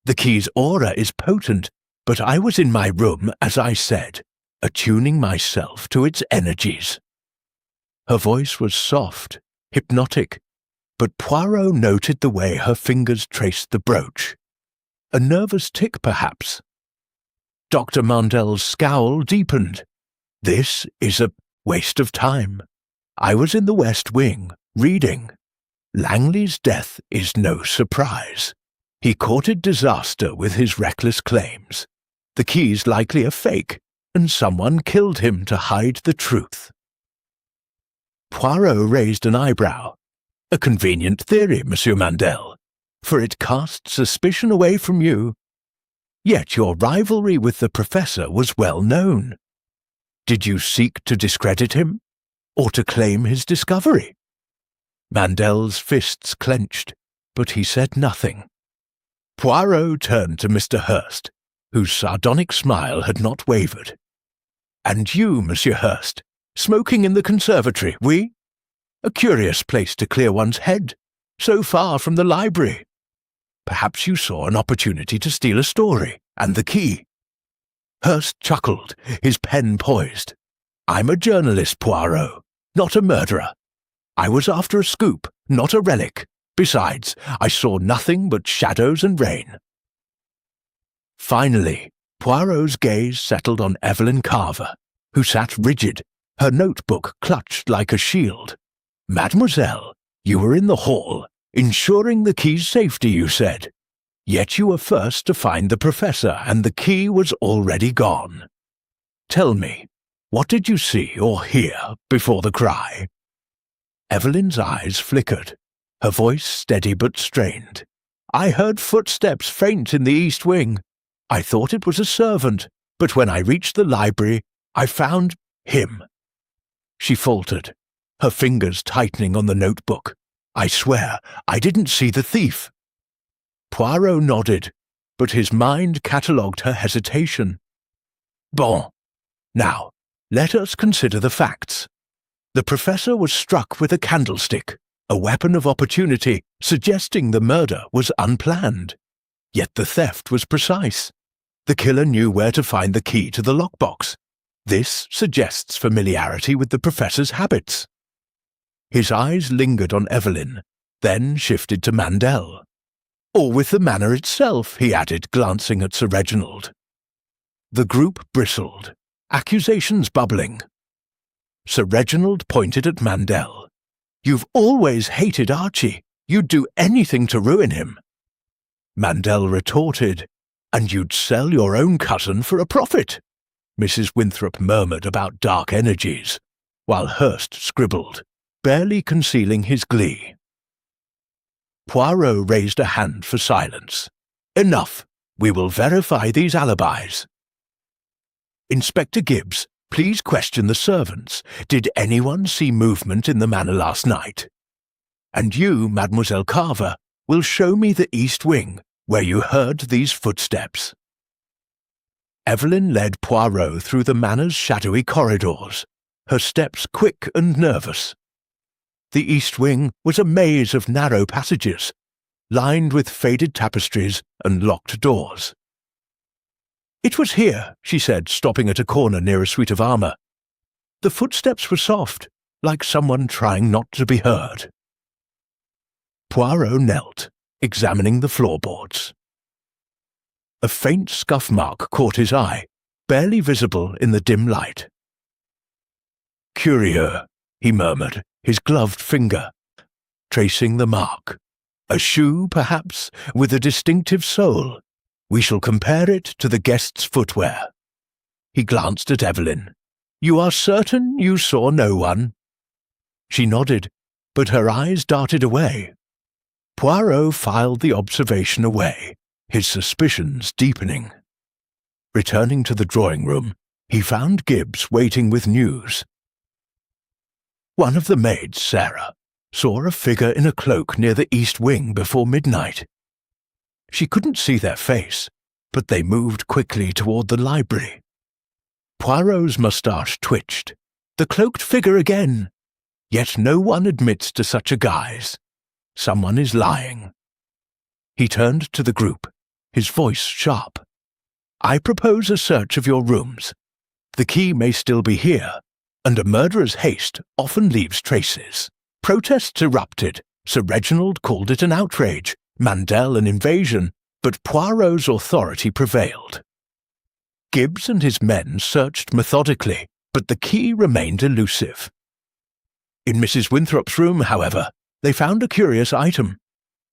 S1: The key's aura is potent, but I was in my room, as I said, attuning myself to its energies." Her voice was soft, hypnotic, but Poirot noted the way her fingers traced the brooch. A nervous tic, perhaps. Dr. Mandel's scowl deepened. "This is a waste of time. I was in the West Wing, reading. Langley's death is no surprise. He courted disaster with his reckless claims. The key's likely a fake, and someone killed him to hide the truth." Poirot raised an eyebrow. "A convenient theory, Monsieur Mandel, for it casts suspicion away from you. Yet your rivalry with the professor was well known. Did you seek to discredit him, or to claim his discovery?" Mandel's fists clenched, but he said nothing. Poirot turned to Mr. Hurst, whose sardonic smile had not wavered. And you, Monsieur Hurst, smoking in the conservatory, oui? A curious place to clear one's head, so far from the library. Perhaps you saw an opportunity to steal a story, and the key. Hurst chuckled, his pen poised. I'm a journalist, Poirot, not a murderer. I was after a scoop, not a relic. Besides, I saw nothing but shadows and rain. Finally, Poirot's gaze settled on Evelyn Carver, who sat rigid, her notebook clutched like a shield. Mademoiselle, you were in the hall, ensuring the key's safety, you said. Yet you were first to find the professor, and the key was already gone. Tell me, what did you see or hear before the cry? Evelyn's eyes flickered, her voice steady but strained. I heard footsteps faint in the east wing. I thought it was a servant, but when I reached the library, I found him. She faltered, her fingers tightening on the notebook. I swear, I didn't see the thief. Poirot nodded, but his mind catalogued her hesitation. Bon. Now, let us consider the facts. The professor was struck with a candlestick, a weapon of opportunity, suggesting the murder was unplanned. Yet the theft was precise. The killer knew where to find the key to the lockbox. This suggests familiarity with the professor's habits. His eyes lingered on Evelyn, then shifted to Mandel. Or with the manor itself, he added, glancing at Sir Reginald. The group bristled, accusations bubbling. Sir Reginald pointed at Mandel. You've always hated Archie. You'd do anything to ruin him. Mandel retorted, and you'd sell your own cousin for a profit. Mrs. Winthrop murmured about dark energies, while Hurst scribbled, barely concealing his glee. Poirot raised a hand for silence. Enough. We will verify these alibis. Inspector Gibbs, please question the servants. Did anyone see movement in the manor last night? And you, Mademoiselle Carver, will show me the east wing, where you heard these footsteps. Evelyn led Poirot through the manor's shadowy corridors, her steps quick and nervous. The east wing was a maze of narrow passages, lined with faded tapestries and locked doors. It was here, she said, stopping at a corner near a suite of armour. The footsteps were soft, like someone trying not to be heard. Poirot knelt, examining the floorboards. A faint scuff mark caught his eye, barely visible in the dim light. Curieux, he murmured, his gloved finger, tracing the mark. A shoe, perhaps, with a distinctive sole. We shall compare it to the guest's footwear. He glanced at Evelyn. You are certain you saw no one? She nodded, but her eyes darted away. Poirot filed the observation away, his suspicions deepening. Returning to the drawing-room, he found Gibbs waiting with news. One of the maids, Sarah, saw a figure in a cloak near the east wing before midnight. She couldn't see their face, but they moved quickly toward the library. Poirot's moustache twitched. The cloaked figure again! Yet no one admits to such a guise. Someone is lying. He turned to the group, his voice sharp. I propose a search of your rooms. The key may still be here, and a murderer's haste often leaves traces. Protests erupted. Sir Reginald called it an outrage, Mandel an invasion, but Poirot's authority prevailed. Gibbs and his men searched methodically, but the key remained elusive. In Mrs. Winthrop's room, however, they found a curious item.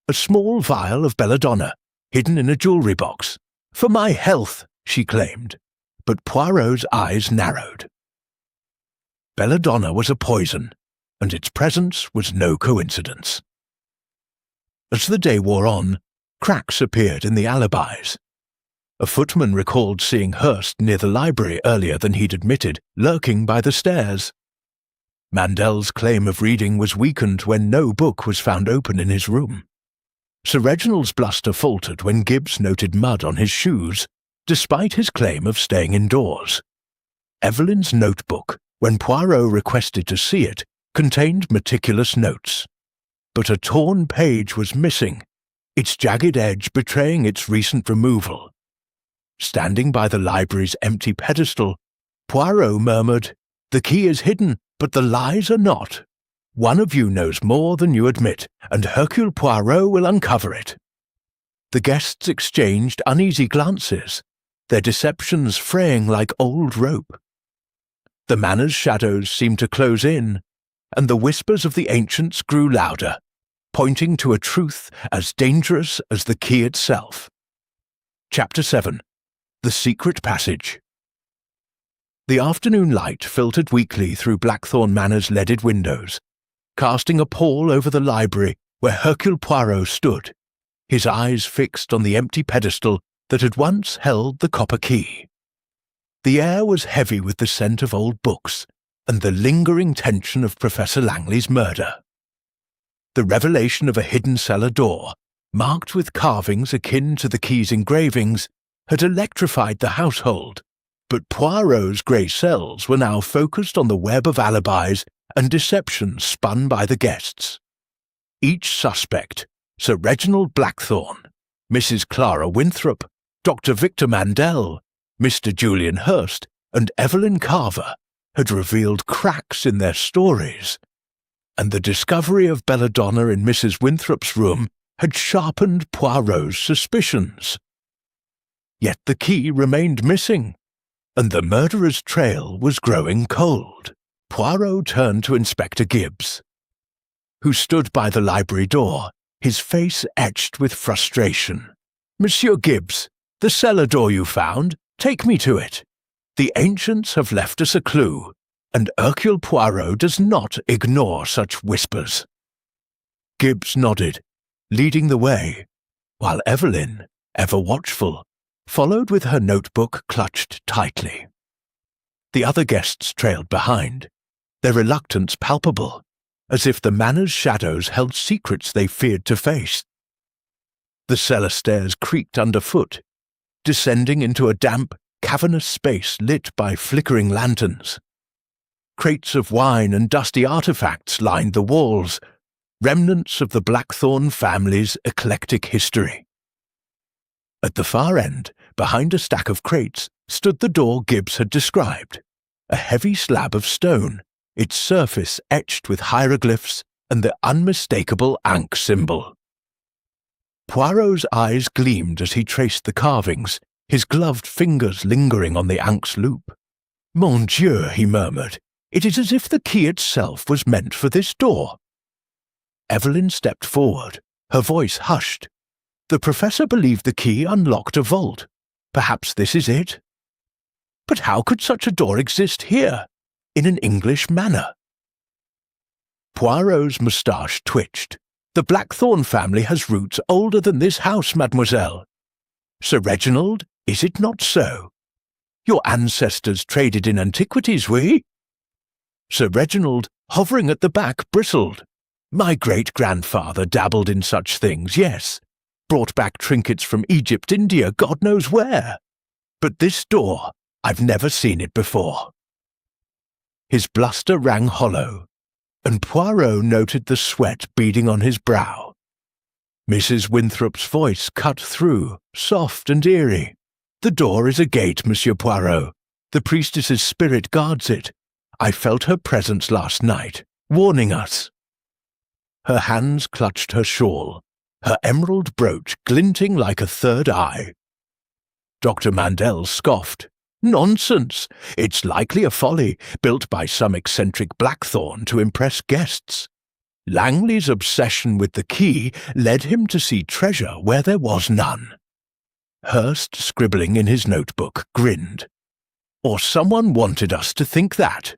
S1: A small vial of belladonna, hidden in a jewellery box. For my health, she claimed, but Poirot's eyes narrowed. Belladonna was a poison, and its presence was no coincidence. As the day wore on, cracks appeared in the alibis. A footman recalled seeing Hurst near the library earlier than he'd admitted, lurking by the stairs. Mandel's claim of reading was weakened when no book was found open in his room. Sir Reginald's bluster faltered when Gibbs noted mud on his shoes, despite his claim of staying indoors. Evelyn's notebook, when Poirot requested to see it, contained meticulous notes. But a torn page was missing, its jagged edge betraying its recent removal. Standing by the library's empty pedestal, Poirot murmured, "The key is hidden, but the lies are not. One of you knows more than you admit, and Hercule Poirot will uncover it." The guests exchanged uneasy glances, their deceptions fraying like old rope. The manor's shadows seemed to close in, and the whispers of the ancients grew louder, pointing to a truth as dangerous as the key itself. Chapter 7. The Secret Passage. The afternoon light filtered weakly through Blackthorn Manor's leaded windows, casting a pall over the library where Hercule Poirot stood, his eyes fixed on the empty pedestal that had once held the copper key. The air was heavy with the scent of old books and the lingering tension of Professor Langley's murder. The revelation of a hidden cellar door, marked with carvings akin to the key's engravings, had electrified the household, but Poirot's grey cells were now focused on the web of alibis and deceptions spun by the guests. Each suspect, Sir Reginald Blackthorne, Mrs. Clara Winthrop, Dr. Victor Mandell, Mr. Julian Hurst, and Evelyn Carver, had revealed cracks in their stories, and the discovery of belladonna in Mrs. Winthrop's room had sharpened Poirot's suspicions. Yet the key remained missing, and the murderer's trail was growing cold. Poirot turned to Inspector Gibbs, who stood by the library door, his face etched with frustration. "Monsieur Gibbs, the cellar door you found, take me to it. The ancients have left us a clue, and Hercule Poirot does not ignore such whispers." Gibbs nodded, leading the way, while Evelyn, ever watchful, followed with her notebook clutched tightly. The other guests trailed behind, their reluctance palpable, as if the manor's shadows held secrets they feared to face. The cellar stairs creaked underfoot, descending into a damp, cavernous space lit by flickering lanterns. Crates of wine and dusty artifacts lined the walls, remnants of the Blackthorne family's eclectic history. At the far end, behind a stack of crates, stood the door Gibbs had described, a heavy slab of stone, its surface etched with hieroglyphs and the unmistakable Ankh symbol. Poirot's eyes gleamed as he traced the carvings, his gloved fingers lingering on the Ankh's loop. "Mon Dieu," he murmured, "it is as if the key itself was meant for this door." Evelyn stepped forward, her voice hushed. The professor believed the key unlocked a vault. Perhaps this is it? But how could such a door exist here, in an English manor? Poirot's moustache twitched. "The Blackthorne family has roots older than this house, mademoiselle. Sir Reginald, is it not so? Your ancestors traded in antiquities, oui?" Sir Reginald, hovering at the back, bristled. "My great-grandfather dabbled in such things, yes. Brought back trinkets from Egypt, India, God knows where. But this door, I've never seen it before." His bluster rang hollow, and Poirot noted the sweat beading on his brow. Mrs. Winthrop's voice cut through, soft and eerie. "The door is a gate, Monsieur Poirot. The priestess's spirit guards it. I felt her presence last night, warning us." Her hands clutched her shawl, her emerald brooch glinting like a third eye. Dr. Mandell scoffed. "Nonsense! It's likely a folly, built by some eccentric Blackthorne to impress guests. Langley's obsession with the key led him to see treasure where there was none." Hurst, scribbling in his notebook, grinned. "Or someone wanted us to think that.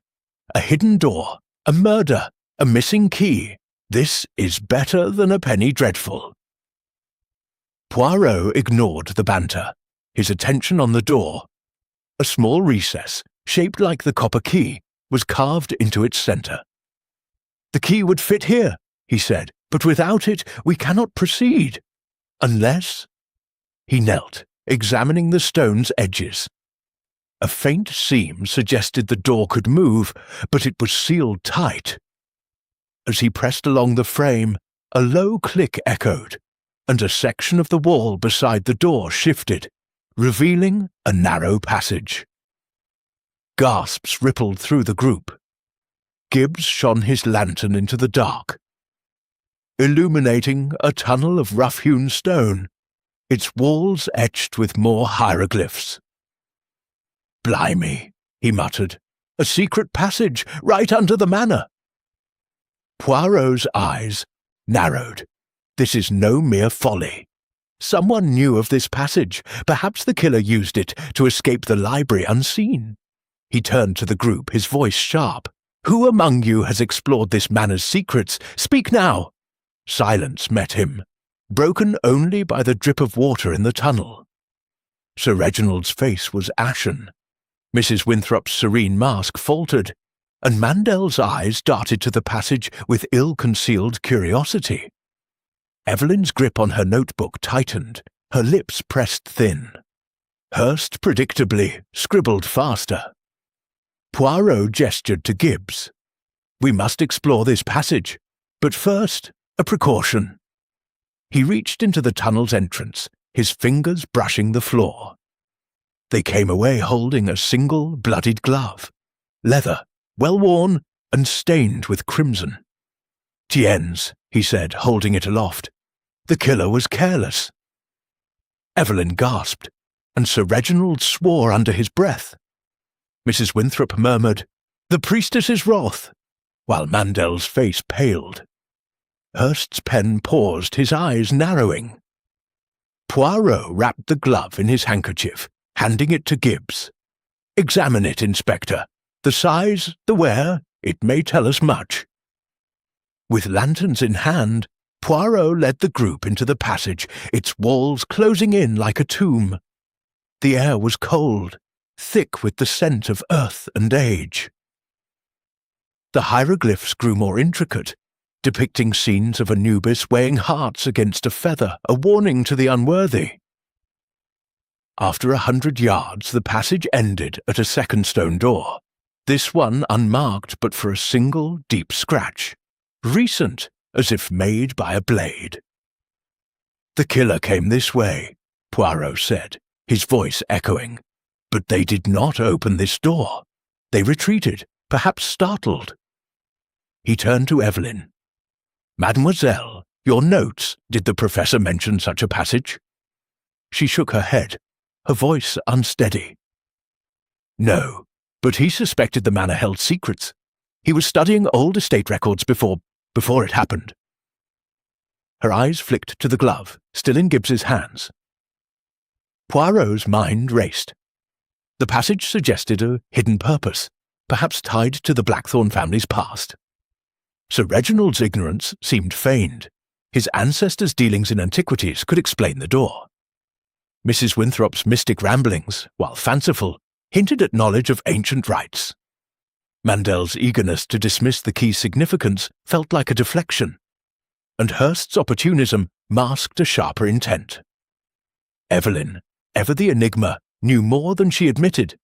S1: A hidden door, a murder, a missing key. This is better than a penny dreadful." Poirot ignored the banter, his attention on the door. A small recess, shaped like the copper key, was carved into its centre. "The key would fit here," he said, "but without it we cannot proceed. Unless—" He knelt, examining the stone's edges. A faint seam suggested the door could move, but it was sealed tight. As he pressed along the frame, a low click echoed, and a section of the wall beside the door shifted, revealing a narrow passage. Gasps rippled through the group. Gibbs shone his lantern into the dark, illuminating a tunnel of rough-hewn stone, its walls etched with more hieroglyphs. "Blimey," he muttered, "a secret passage right under the manor." Poirot's eyes narrowed. This is no mere folly. Someone knew of this passage. Perhaps the killer used it to escape the library unseen. He turned to the group, his voice sharp. "Who among you has explored this manor's secrets? Speak now!" Silence met him, broken only by the drip of water in the tunnel. Sir Reginald's face was ashen. Mrs. Winthrop's serene mask faltered, and Mandel's eyes darted to the passage with ill-concealed curiosity. Evelyn's grip on her notebook tightened, her lips pressed thin. Hurst predictably scribbled faster. Poirot gestured to Gibbs. "We must explore this passage, but first, a precaution." He reached into the tunnel's entrance, his fingers brushing the floor. They came away holding a single bloodied glove, leather, well-worn and stained with crimson. "Tiennes," he said, holding it aloft. "The killer was careless." Evelyn gasped, and Sir Reginald swore under his breath. Mrs. Winthrop murmured, "The priestess's wrath," while Mandel's face paled. Hurst's pen paused, his eyes narrowing. Poirot wrapped the glove in his handkerchief, handing it to Gibbs. "Examine it, Inspector. The size, the wear, it may tell us much." With lanterns in hand, Poirot led the group into the passage, its walls closing in like a tomb. The air was cold, thick with the scent of earth and age. The hieroglyphs grew more intricate, depicting scenes of Anubis weighing hearts against a feather, a warning to the unworthy. After 100 yards, the passage ended at a second stone door, this one unmarked but for a single deep scratch, recent as if made by a blade. "The killer came this way," Poirot said, his voice echoing. "But they did not open this door. They retreated, perhaps startled." He turned to Evelyn. "Mademoiselle, your notes, did the professor mention such a passage?" She shook her head, her voice unsteady. "No, but he suspected the manor held secrets. He was studying old estate records before it happened." Her eyes flicked to the glove, still in Gibbs's hands. Poirot's mind raced. The passage suggested a hidden purpose, perhaps tied to the Blackthorne family's past. Sir Reginald's ignorance seemed feigned. His ancestors' dealings in antiquities could explain the door. Mrs. Winthrop's mystic ramblings, while fanciful, hinted at knowledge of ancient rites. Mandel's eagerness to dismiss the key's significance felt like a deflection, and Hurst's opportunism masked a sharper intent. Evelyn, ever the enigma, knew more than she admitted.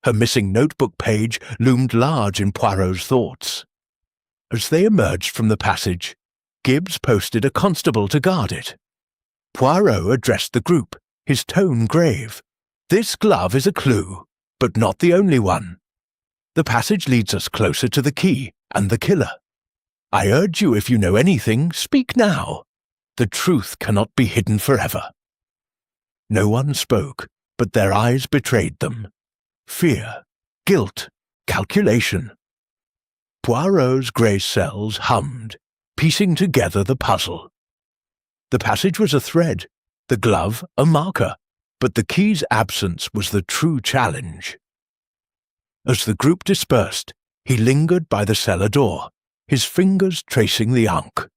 S1: Her missing notebook page loomed large in Poirot's thoughts. As they emerged from the passage, Gibbs posted a constable to guard it. Poirot addressed the group, his tone grave. "This glove is a clue, but not the only one. The passage leads us closer to the key and the killer. I urge you, if you know anything, speak now. The truth cannot be hidden forever." No one spoke, but their eyes betrayed them. Fear, guilt, calculation. Poirot's grey cells hummed, piecing together the puzzle. The passage was a thread, the glove a marker, but the key's absence was the true challenge. As the group dispersed, he lingered by the cellar door, his fingers tracing the ankh.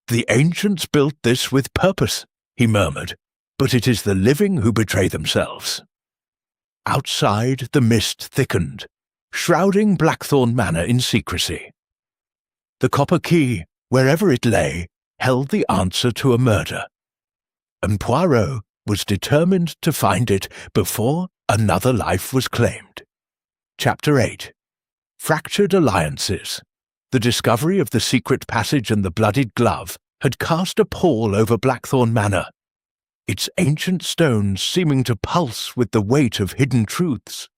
S1: "The ancients built this with purpose," he murmured, "but it is the living who betray themselves." Outside, the mist thickened, shrouding Blackthorne Manor in secrecy. The copper key, wherever it lay, held the answer to a murder, and Poirot was determined to find it before another life was claimed. Chapter 8. Fractured Alliances. The discovery of the secret passage and the bloodied glove had cast a pall over Blackthorn Manor, its ancient stones seeming to pulse with the weight of hidden truths.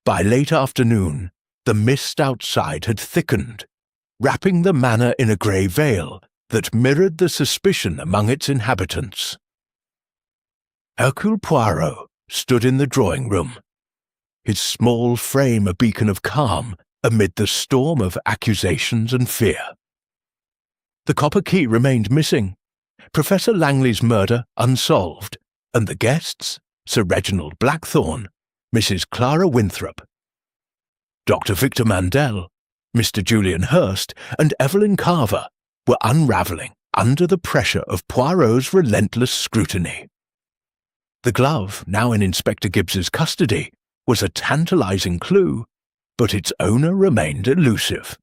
S1: By late afternoon, the mist outside had thickened, wrapping the manor in a grey veil that mirrored the suspicion among its inhabitants. Hercule Poirot stood in the drawing-room, his small frame a beacon of calm amid the storm of accusations and fear. The copper key remained missing, Professor Langley's murder unsolved, and the guests, Sir Reginald Blackthorne, Mrs. Clara Winthrop, Dr. Victor Mandel, Mr. Julian Hurst, and Evelyn Carver, were unravelling under the pressure of Poirot's relentless scrutiny. The glove, now in Inspector Gibbs's custody, was a tantalising clue, but its owner remained elusive.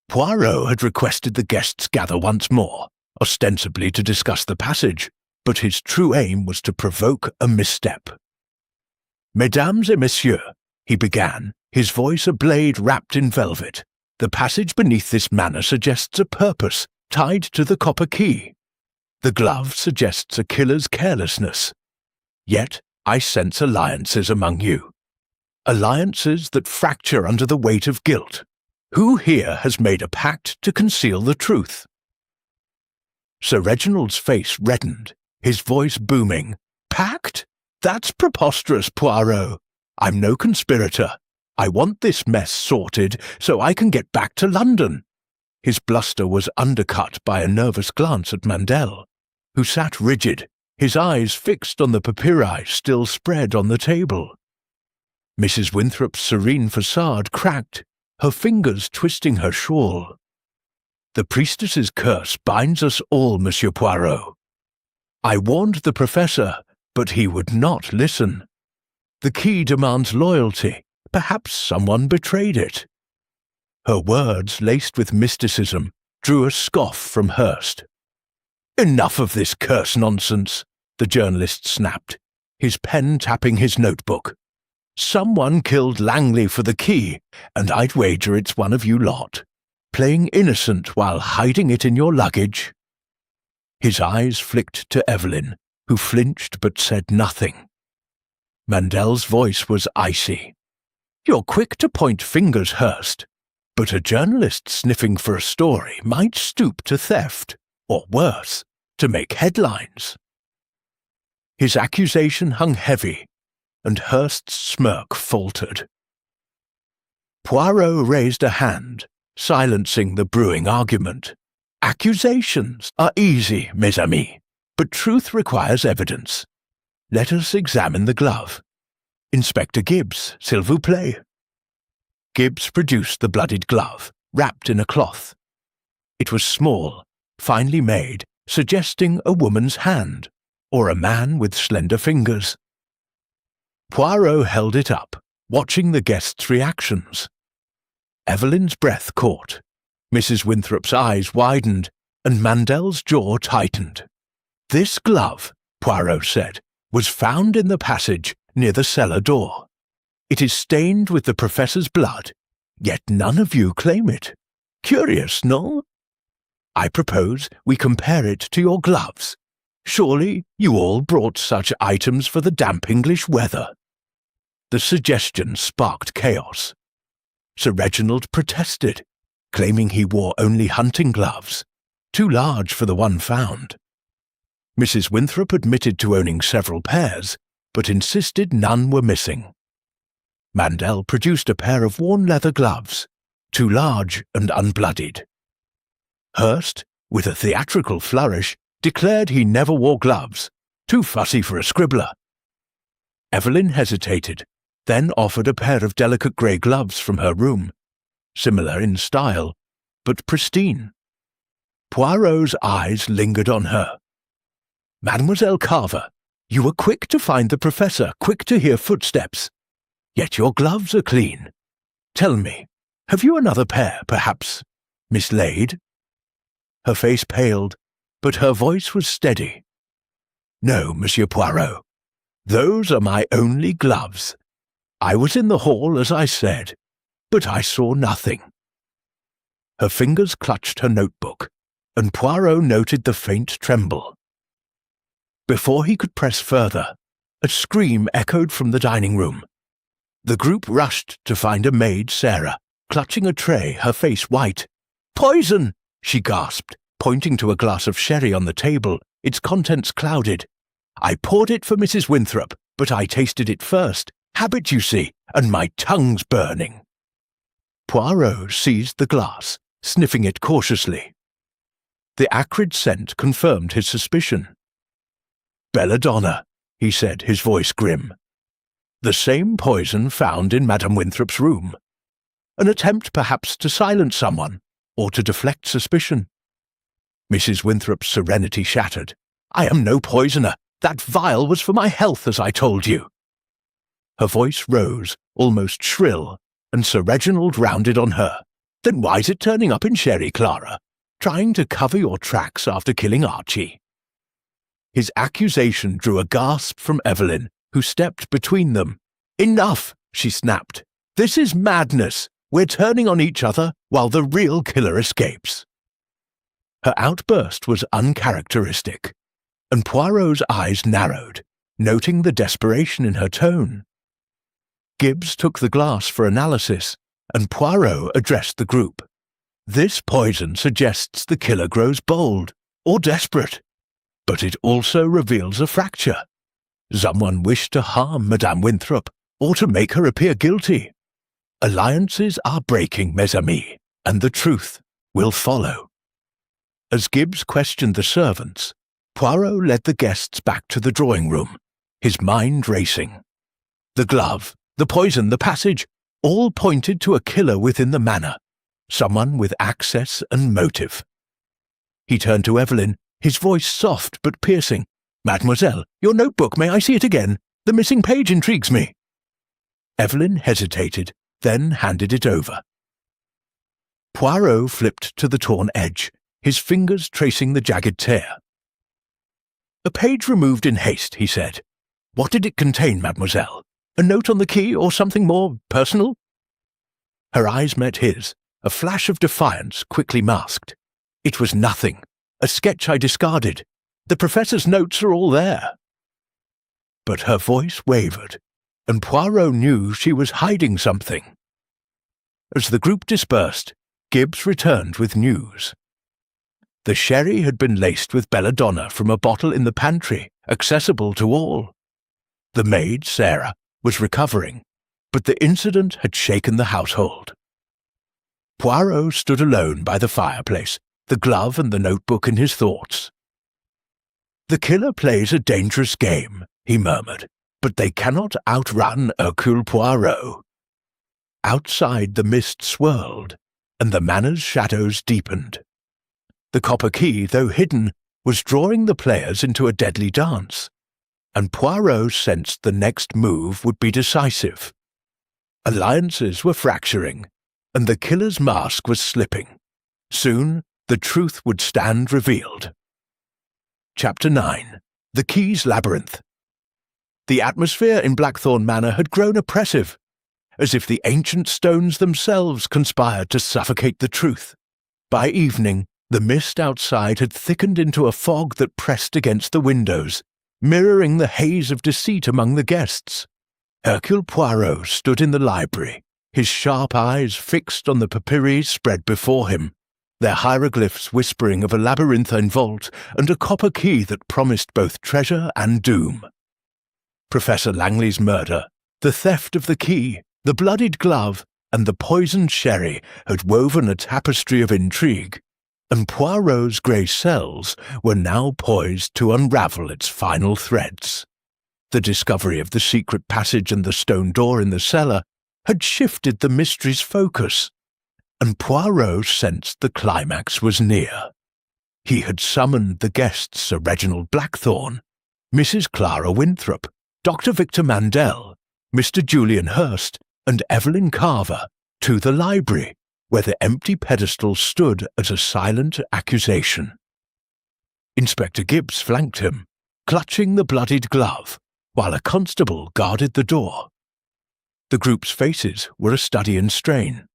S1: Poirot had requested the guests gather once more, ostensibly to discuss the passage, but his true aim was to provoke a misstep. "Mesdames et messieurs," he began, his voice a blade wrapped in velvet, "the passage beneath this manor suggests a purpose tied to the copper key. The glove suggests a killer's carelessness. Yet I sense alliances among you. Alliances that fracture under the weight of guilt. Who here has made a pact to conceal the truth?" Sir Reginald's face reddened, his voice booming. "Pact? That's preposterous, Poirot. I'm no conspirator. I want this mess sorted so I can get back to London." His bluster was undercut by a nervous glance at Mandel, who sat rigid, his eyes fixed on the papyri still spread on the table. Mrs. Winthrop's serene facade cracked, her fingers twisting her shawl. "The priestess's curse binds us all, Monsieur Poirot. I warned the professor, but he would not listen. The key demands loyalty. Perhaps someone betrayed it." Her words, laced with mysticism, drew a scoff from Hurst. "Enough of this curse nonsense," the journalist snapped, his pen tapping his notebook. "Someone killed Langley for the key, and I'd wager it's one of you lot, playing innocent while hiding it in your luggage." His eyes flicked to Evelyn, who flinched but said nothing. Mandel's voice was icy. "You're quick to point fingers, Hurst, but a journalist sniffing for a story might stoop to theft, or worse, to make headlines." His accusation hung heavy, and Hurst's smirk faltered. Poirot raised a hand, silencing the brewing argument. "Accusations are easy, mes amis, but truth requires evidence. Let us examine the glove. Inspector Gibbs, s'il vous plaît." Gibbs produced the bloodied glove, wrapped in a cloth. It was small, finely made, suggesting a woman's hand, or a man with slender fingers. Poirot held it up, watching the guests' reactions. Evelyn's breath caught, Mrs. Winthrop's eyes widened, and Mandel's jaw tightened. "This glove," Poirot said, "was found in the passage near the cellar door. It is stained with the professor's blood, yet none of you claim it. Curious, no? I propose we compare it to your gloves. Surely you all brought such items for the damp English weather." The suggestion sparked chaos. Sir Reginald protested, claiming he wore only hunting gloves, too large for the one found. Mrs. Winthrop admitted to owning several pairs, but insisted none were missing. Mandel produced a pair of worn leather gloves, too large and unbloodied. Hurst, with a theatrical flourish, declared he never wore gloves, too fussy for a scribbler. Evelyn hesitated, then offered a pair of delicate grey gloves from her room, similar in style, but pristine. Poirot's eyes lingered on her. "Mademoiselle Carver, you were quick to find the professor, quick to hear footsteps. Yet your gloves are clean. Tell me, have you another pair, perhaps, mislaid?" Her face paled, but her voice was steady. "No, Monsieur Poirot. Those are my only gloves. I was in the hall, as I said, but I saw nothing." Her fingers clutched her notebook, and Poirot noted the faint tremble. Before he could press further, a scream echoed from the dining room. The group rushed to find a maid, Sarah, clutching a tray, her face white. "Poison!" she gasped, pointing to a glass of sherry on the table, its contents clouded. "I poured it for Mrs. Winthrop, but I tasted it first. Habit, you see, and my tongue's burning." Poirot seized the glass, sniffing it cautiously. The acrid scent confirmed his suspicion. "Belladonna," he said, his voice grim. "The same poison found in Madame Winthrop's room. An attempt perhaps to silence someone, or to deflect suspicion." Mrs. Winthrop's serenity shattered. "I am no poisoner. That vial was for my health, as I told you." Her voice rose, almost shrill, and Sir Reginald rounded on her. "Then why's it turning up in sherry, Clara? Trying to cover your tracks after killing Archie?" His accusation drew a gasp from Evelyn, who stepped between them. "Enough!" she snapped. "This is madness. We're turning on each other while the real killer escapes." Her outburst was uncharacteristic, and Poirot's eyes narrowed, noting the desperation in her tone. Gibbs took the glass for analysis, and Poirot addressed the group. "This poison suggests the killer grows bold, or desperate, but it also reveals a fracture. Someone wished to harm Madame Winthrop, or to make her appear guilty. Alliances are breaking, mes amis, and the truth will follow." As Gibbs questioned the servants, Poirot led the guests back to the drawing-room, his mind racing. The glove, the poison, the passage, all pointed to a killer within the manor, someone with access and motive. He turned to Evelyn, his voice soft but piercing. "Mademoiselle, your notebook, may I see it again? The missing page intrigues me." Evelyn hesitated, then handed it over. Poirot flipped to the torn edge, his fingers tracing the jagged tear. "A page removed in haste," he said. "What did it contain, mademoiselle? A note on the key, or something more personal?" Her eyes met his, a flash of defiance quickly masked. "It was nothing. A sketch I discarded. The professor's notes are all there." But her voice wavered, and Poirot knew she was hiding something. As the group dispersed, Gibbs returned with news. The sherry had been laced with belladonna from a bottle in the pantry, accessible to all. The maid, Sarah, was recovering, but the incident had shaken the household. Poirot stood alone by the fireplace, the glove and the notebook in his thoughts. "The killer plays a dangerous game," he murmured, "but they cannot outrun Hercule Poirot." Outside the mist swirled, and the manor's shadows deepened. The copper key, though hidden, was drawing the players into a deadly dance, and Poirot sensed the next move would be decisive. Alliances were fracturing, and the killer's mask was slipping. Soon, the truth would stand revealed. Chapter 9. The Key's Labyrinth. The atmosphere in Blackthorn Manor had grown oppressive, as if the ancient stones themselves conspired to suffocate the truth. By evening, the mist outside had thickened into a fog that pressed against the windows, mirroring the haze of deceit among the guests. Hercule Poirot stood in the library, his sharp eyes fixed on the papyri spread before him, their hieroglyphs whispering of a labyrinthine vault and a copper key that promised both treasure and doom. Professor Langley's murder, the theft of the key, the bloodied glove, and the poisoned sherry had woven a tapestry of intrigue, and Poirot's grey cells were now poised to unravel its final threads. The discovery of the secret passage and the stone door in the cellar had shifted the mystery's focus, and Poirot sensed the climax was near. He had summoned the guests Sir Reginald Blackthorne, Mrs. Clara Winthrop, Dr. Victor Mandel, Mr. Julian Hurst, and Evelyn Carver to the library, where the empty pedestal stood as a silent accusation. Inspector Gibbs flanked him, clutching the bloodied glove, while a constable guarded the door. The group's faces were a study in strain.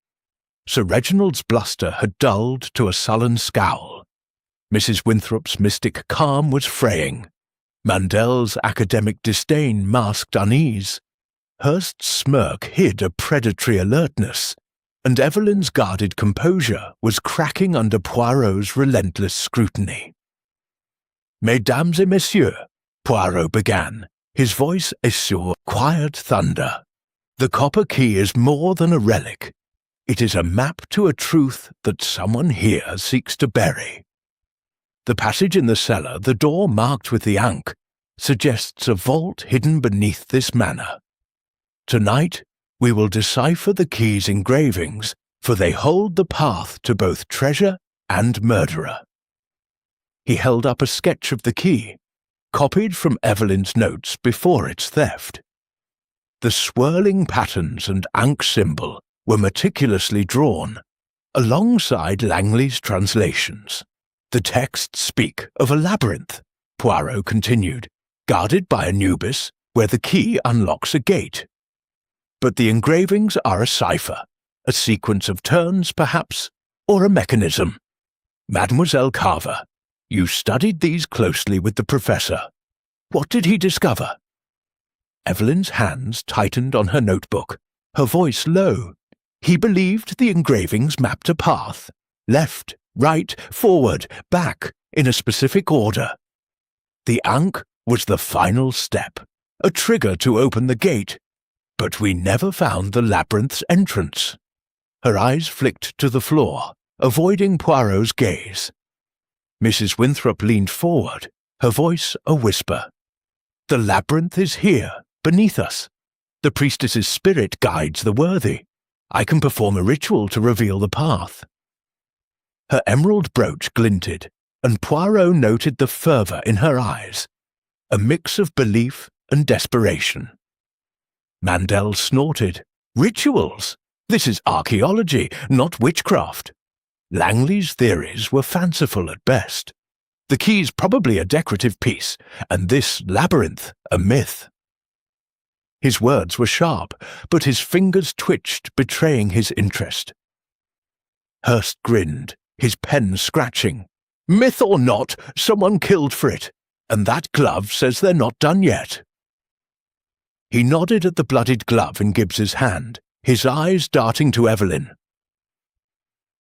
S1: Sir Reginald's bluster had dulled to a sullen scowl. Mrs. Winthrop's mystic calm was fraying. Mandel's academic disdain masked unease. Hurst's smirk hid a predatory alertness, and Evelyn's guarded composure was cracking under Poirot's relentless scrutiny. "Mesdames et messieurs," Poirot began, his voice a sure, quiet thunder. "The copper key is more than a relic. It is a map to a truth that someone here seeks to bury. The passage in the cellar, the door marked with the ankh, suggests a vault hidden beneath this manor. Tonight, we will decipher the key's engravings, for they hold the path to both treasure and murderer." He held up a sketch of the key, copied from Evelyn's notes before its theft. The swirling patterns and ankh symbol were meticulously drawn, alongside Langley's translations. "The texts speak of a labyrinth," Poirot continued, "guarded by Anubis, where the key unlocks a gate. But the engravings are a cipher, a sequence of turns, perhaps, or a mechanism. Mademoiselle Carver, you studied these closely with the professor. What did he discover?" Evelyn's hands tightened on her notebook, her voice low. "He believed the engravings mapped a path, left, right, forward, back, in a specific order. The ankh was the final step, a trigger to open the gate, but we never found the labyrinth's entrance." Her eyes flicked to the floor, avoiding Poirot's gaze. Mrs. Winthrop leaned forward, her voice a whisper. "The labyrinth is here, beneath us. The priestess's spirit guides the worthy. I can perform a ritual to reveal the path." Her emerald brooch glinted, and Poirot noted the fervour in her eyes, a mix of belief and desperation. Mandel snorted. "Rituals? This is archaeology, not witchcraft." Langley's theories were fanciful at best. The key's probably a decorative piece, and this labyrinth a myth. His words were sharp, but his fingers twitched, betraying his interest. Hurst grinned, his pen scratching. "Myth or not, someone killed for it, and that glove says they're not done yet." He nodded at the bloodied glove in Gibbs's hand, his eyes darting to Evelyn.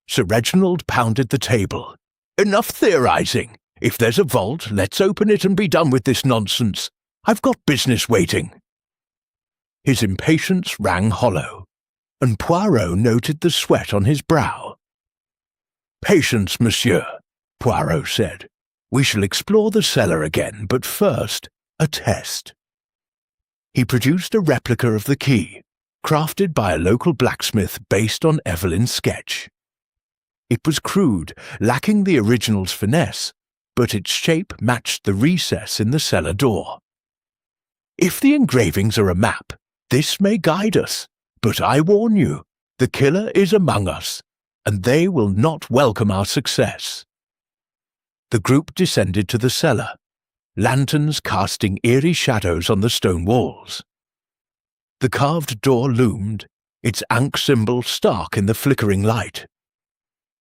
S1: Sir Reginald pounded the table. "Enough theorizing. If there's a vault, let's open it and be done with this nonsense. I've got business waiting." His impatience rang hollow, and Poirot noted the sweat on his brow. "Patience, monsieur," Poirot said. "We shall explore the cellar again, but first, a test." He produced a replica of the key, crafted by a local blacksmith based on Evelyn's sketch. It was crude, lacking the original's finesse, but its shape matched the recess in the cellar door. "If the engravings are a map, this may guide us, but I warn you, the killer is among us, and they will not welcome our success." The group descended to the cellar, lanterns casting eerie shadows on the stone walls. The carved door loomed, its ankh symbol stark in the flickering light.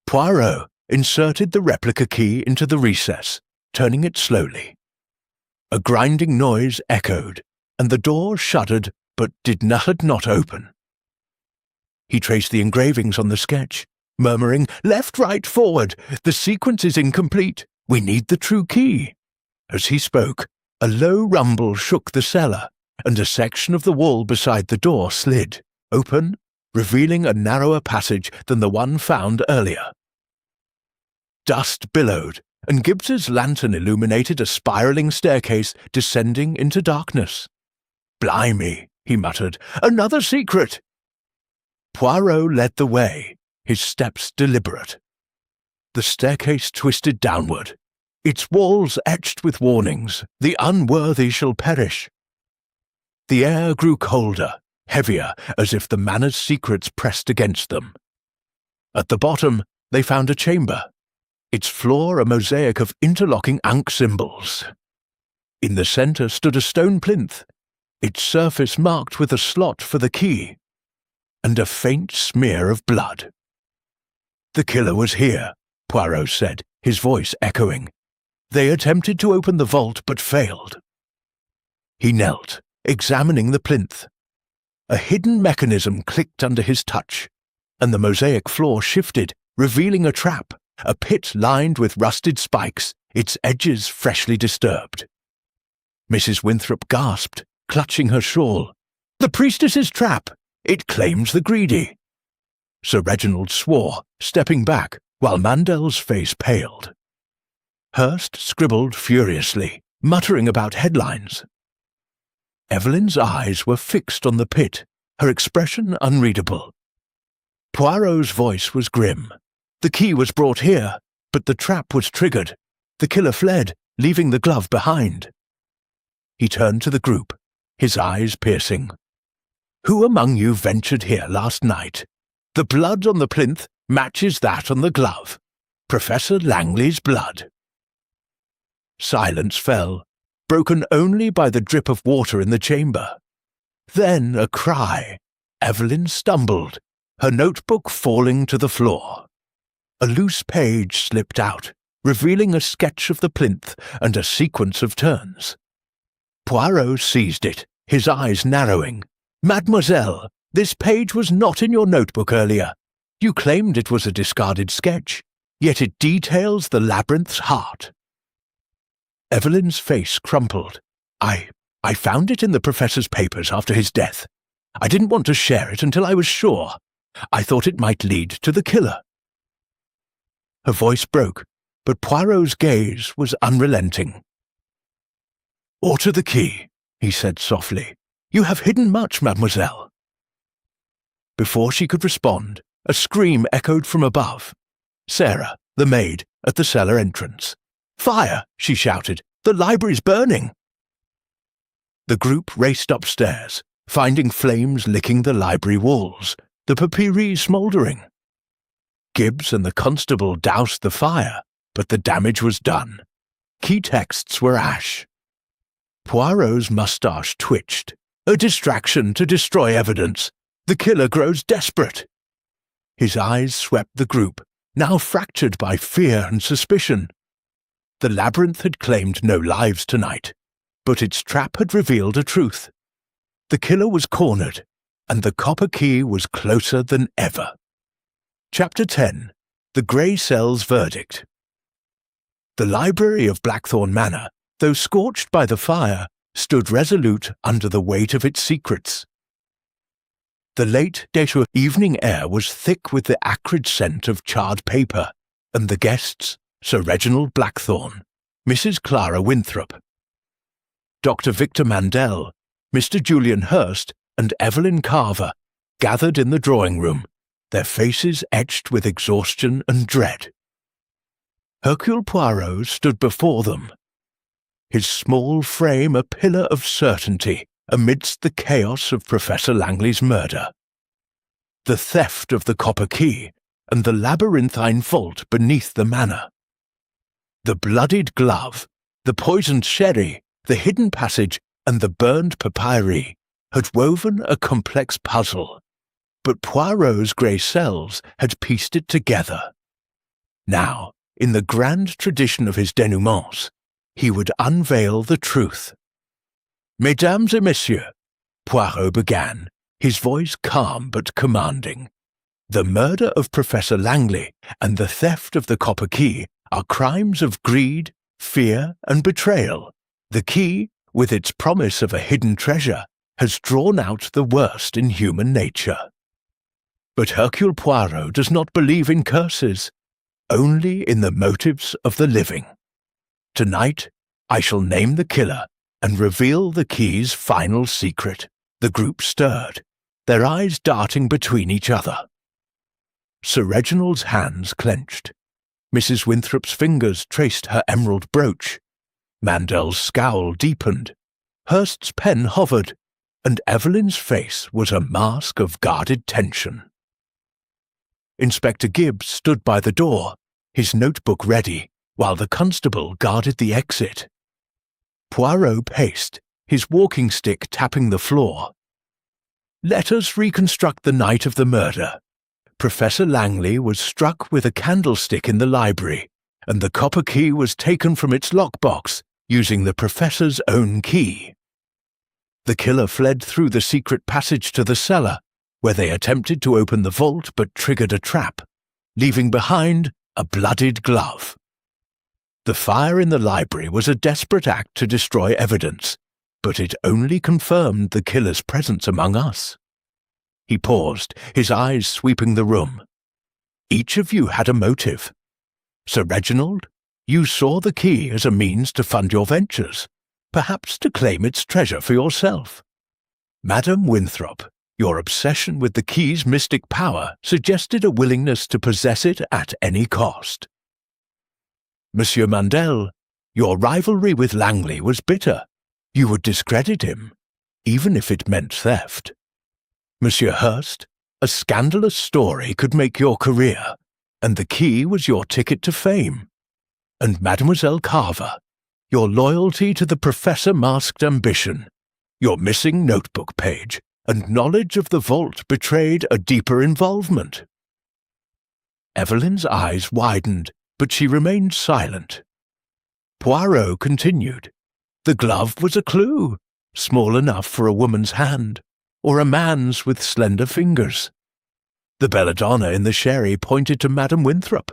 S1: Poirot inserted the replica key into the recess, turning it slowly. A grinding noise echoed, and the door shuddered but did not open. He traced the engravings on the sketch, murmuring, "Left, right, forward. The sequence is incomplete. We need the true key." As he spoke, a low rumble shook the cellar, and a section of the wall beside the door slid, open, revealing a narrower passage than the one found earlier. Dust billowed, and Gibbs's lantern illuminated a spiralling staircase descending into darkness. "Blimey," he muttered, "another secret!" Poirot led the way, his steps deliberate. The staircase twisted downward, its walls etched with warnings, "The unworthy shall perish." The air grew colder, heavier, as if the manor's secrets pressed against them. At the bottom, they found a chamber, its floor a mosaic of interlocking ankh symbols. In the centre stood a stone plinth, its surface marked with a slot for the key, and a faint smear of blood. "The killer was here," Poirot said, his voice echoing. "They attempted to open the vault but failed." He knelt, examining the plinth. A hidden mechanism clicked under his touch, and the mosaic floor shifted, revealing a trap, a pit lined with rusted spikes, its edges freshly disturbed. Mrs. Winthrop gasped, clutching her shawl. "The priestess's trap! It claims the greedy!" Sir Reginald swore, stepping back, while Mandel's face paled. Hurst scribbled furiously, muttering about headlines. Evelyn's eyes were fixed on the pit, her expression unreadable. Poirot's voice was grim. "The key was brought here, but the trap was triggered. The killer fled, leaving the glove behind." He turned to the group, his eyes piercing. "Who among you ventured here last night? The blood on the plinth matches that on the glove. Professor Langley's blood." Silence fell, broken only by the drip of water in the chamber. Then a cry. Evelyn stumbled, her notebook falling to the floor. A loose page slipped out, revealing a sketch of the plinth and a sequence of turns. Poirot seized it, his eyes narrowing. "Mademoiselle, this page was not in your notebook earlier. You claimed it was a discarded sketch, yet it details the labyrinth's heart." Evelyn's face crumpled. I found it in the professor's papers after his death. I didn't want to share it until I was sure. I thought it might lead to the killer." Her voice broke, but Poirot's gaze was unrelenting. "Order the key," he said softly. "You have hidden much, mademoiselle." Before she could respond, a scream echoed from above. Sarah, the maid, at the cellar entrance. "Fire!" she shouted. "The library's burning!" The group raced upstairs, finding flames licking the library walls, the papyri smouldering. Gibbs and the constable doused the fire, but the damage was done. Key texts were ash. Poirot's moustache twitched. "A distraction to destroy evidence. The killer grows desperate." His eyes swept the group, now fractured by fear and suspicion. The labyrinth had claimed no lives tonight, but its trap had revealed a truth. The killer was cornered, and the copper key was closer than ever. Chapter 10. The Grey Cell's Verdict. The library of Blackthorn Manor, though scorched by the fire, stood resolute under the weight of its secrets. The late détour evening air was thick with the acrid scent of charred paper, and the guests, Sir Reginald Blackthorn, Mrs. Clara Winthrop, Dr. Victor Mandel, Mr. Julian Hurst, and Evelyn Carver, gathered in the drawing-room, their faces etched with exhaustion and dread. Hercule Poirot stood before them, his small frame a pillar of certainty amidst the chaos of Professor Langley's murder. The theft of the copper key and the labyrinthine vault beneath the manor. The bloodied glove, the poisoned sherry, the hidden passage, and the burned papyri had woven a complex puzzle, but Poirot's grey cells had pieced it together. Now, in the grand tradition of his dénouements, he would unveil the truth. "Mesdames et messieurs," Poirot began, his voice calm but commanding, "the murder of Professor Langley and the theft of the copper key are crimes of greed, fear, and betrayal. The key, with its promise of a hidden treasure, has drawn out the worst in human nature. But Hercule Poirot does not believe in curses, only in the motives of the living. Tonight, I shall name the killer and reveal the key's final secret." The group stirred, their eyes darting between each other. Sir Reginald's hands clenched. Mrs. Winthrop's fingers traced her emerald brooch. Mandel's scowl deepened. Hurst's pen hovered, and Evelyn's face was a mask of guarded tension. Inspector Gibbs stood by the door, his notebook ready, while the constable guarded the exit. Poirot paced, his walking stick tapping the floor. Let us reconstruct the night of the murder. Professor Langley was struck with a candlestick in the library, and the copper key was taken from its lockbox using the professor's own key. The killer fled through the secret passage to the cellar, where they attempted to open the vault but triggered a trap, leaving behind a bloodied glove. The fire in the library was a desperate act to destroy evidence, but it only confirmed the killer's presence among us. He paused, his eyes sweeping the room. Each of you had a motive. Sir Reginald, you saw the key as a means to fund your ventures, perhaps to claim its treasure for yourself. Madam Winthrop, your obsession with the key's mystic power suggested a willingness to possess it at any cost. Monsieur Mandel, your rivalry with Langley was bitter. You would discredit him, even if it meant theft. Monsieur Hurst, a scandalous story could make your career, and the key was your ticket to fame. And Mademoiselle Carver, your loyalty to the professor masked ambition, your missing notebook page, and knowledge of the vault betrayed a deeper involvement. Evelyn's eyes widened, but she remained silent. Poirot continued. The glove was a clue, small enough for a woman's hand, or a man's with slender fingers. The belladonna in the sherry pointed to Madam Winthrop,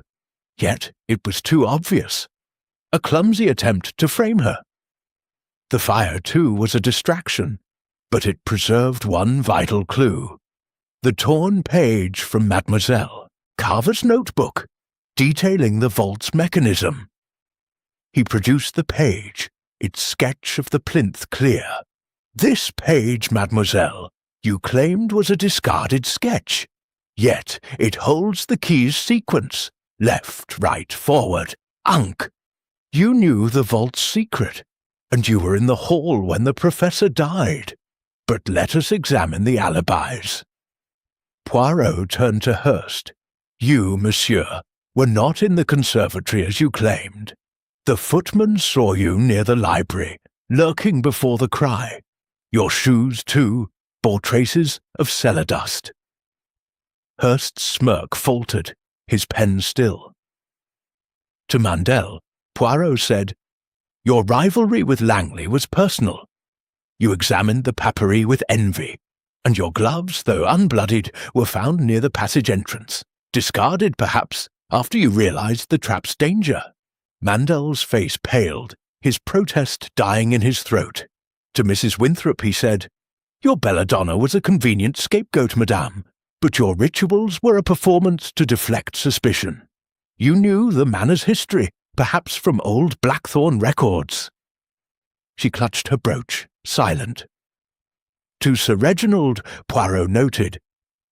S1: yet it was too obvious. A clumsy attempt to frame her. The fire, too, was a distraction, but it preserved one vital clue. The torn page from Mademoiselle Carver's notebook, detailing the vault's mechanism. He produced the page, its sketch of the plinth clear. This page, Mademoiselle, you claimed was a discarded sketch, yet it holds the key's sequence, left, right, forward, Ankh. You knew the vault's secret, and you were in the hall when the professor died. But let us examine the alibis. Poirot turned to Hurst. You, monsieur, were not in the conservatory as you claimed. The footman saw you near the library, lurking before the cry. Your shoes, too, bore traces of cellar dust. Hurst's smirk faltered, his pen still. To Mandel, Poirot said, Your rivalry with Langley was personal. You examined the papyri with envy, and your gloves, though unbloodied, were found near the passage entrance, discarded perhaps after you realized the trap's danger. Mandel's face paled, his protest dying in his throat. To Mrs. Winthrop he said, Your belladonna was a convenient scapegoat, madame, but your rituals were a performance to deflect suspicion. You knew the manor's history, perhaps from old Blackthorn records. She clutched her brooch, silent. To Sir Reginald, Poirot noted,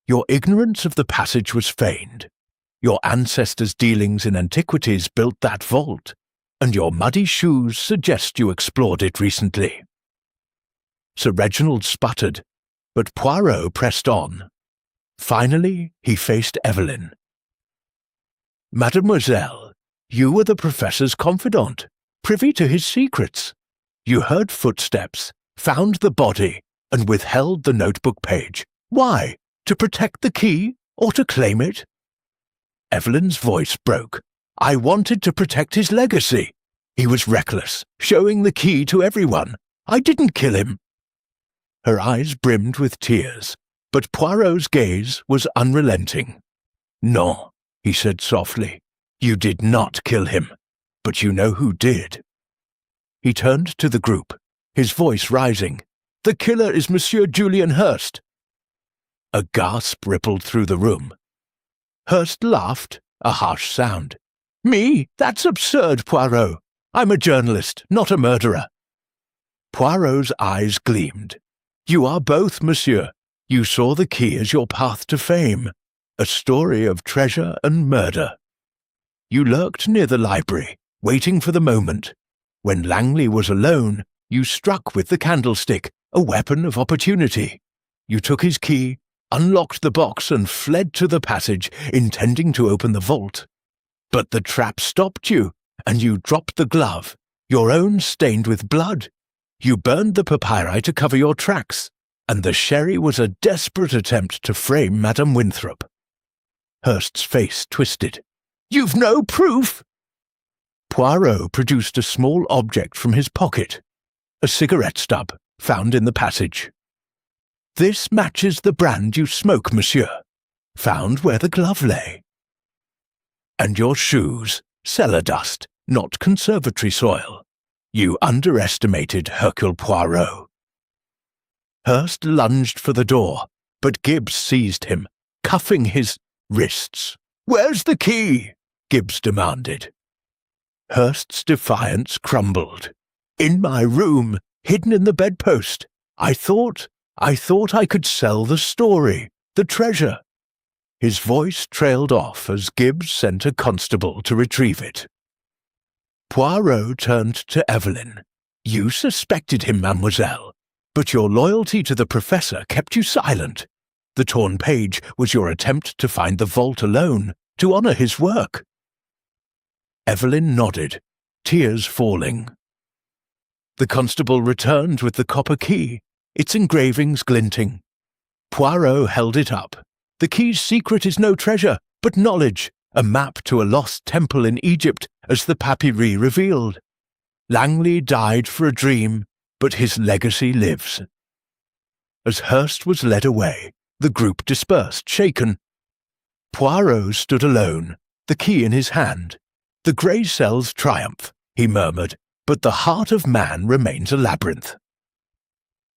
S1: Your ignorance of the passage was feigned. Your ancestors' dealings in antiquities built that vault, and your muddy shoes suggest you explored it recently. Sir Reginald sputtered, but Poirot pressed on. Finally, he faced Evelyn. Mademoiselle, you were the professor's confidant, privy to his secrets. You heard footsteps, found the body, and withheld the notebook page. Why? To protect the key, or to claim it? Evelyn's voice broke. I wanted to protect his legacy. He was reckless, showing the key to everyone. I didn't kill him. Her eyes brimmed with tears, but Poirot's gaze was unrelenting. No, he said softly. You did not kill him, but you know who did. He turned to the group, his voice rising. The killer is Monsieur Julian Hurst. A gasp rippled through the room. Hurst laughed, a harsh sound. Me? That's absurd, Poirot. I'm a journalist, not a murderer. Poirot's eyes gleamed. You are both, monsieur. You saw the key as your path to fame, a story of treasure and murder. You lurked near the library, waiting for the moment. When Langley was alone, you struck with the candlestick, a weapon of opportunity. You took his key, unlocked the box and fled to the passage, intending to open the vault. But the trap stopped you, and you dropped the glove, your own stained with blood. You burned the papyri to cover your tracks, and the sherry was a desperate attempt to frame Madame Winthrop. Hurst's face twisted. You've no proof! Poirot produced a small object from his pocket, a cigarette stub found in the passage. This matches the brand you smoke, monsieur, found where the glove lay. And your shoes, cellar dust, not conservatory soil. You underestimated Hercule Poirot. Hurst lunged for the door, but Gibbs seized him, cuffing his wrists. Where's the key? Gibbs demanded. Hurst's defiance crumbled. In my room, hidden in the bedpost. I thought I could sell the story, the treasure. His voice trailed off as Gibbs sent a constable to retrieve it. Poirot turned to Evelyn. You suspected him, mademoiselle, but your loyalty to the professor kept you silent. The torn page was your attempt to find the vault alone, to honor his work. Evelyn nodded, tears falling. The constable returned with the copper key, its engravings glinting. Poirot held it up. The key's secret is no treasure, but knowledge, a map to a lost temple in Egypt, as the papyri revealed. Langley died for a dream, but his legacy lives. As Hurst was led away, the group dispersed, shaken. Poirot stood alone, the key in his hand. The grey cells triumph, he murmured, but the heart of man remains a labyrinth.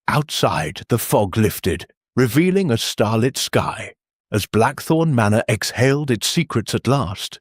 S1: Outside, the fog lifted, revealing a starlit sky, as Blackthorn Manor exhaled its secrets at last.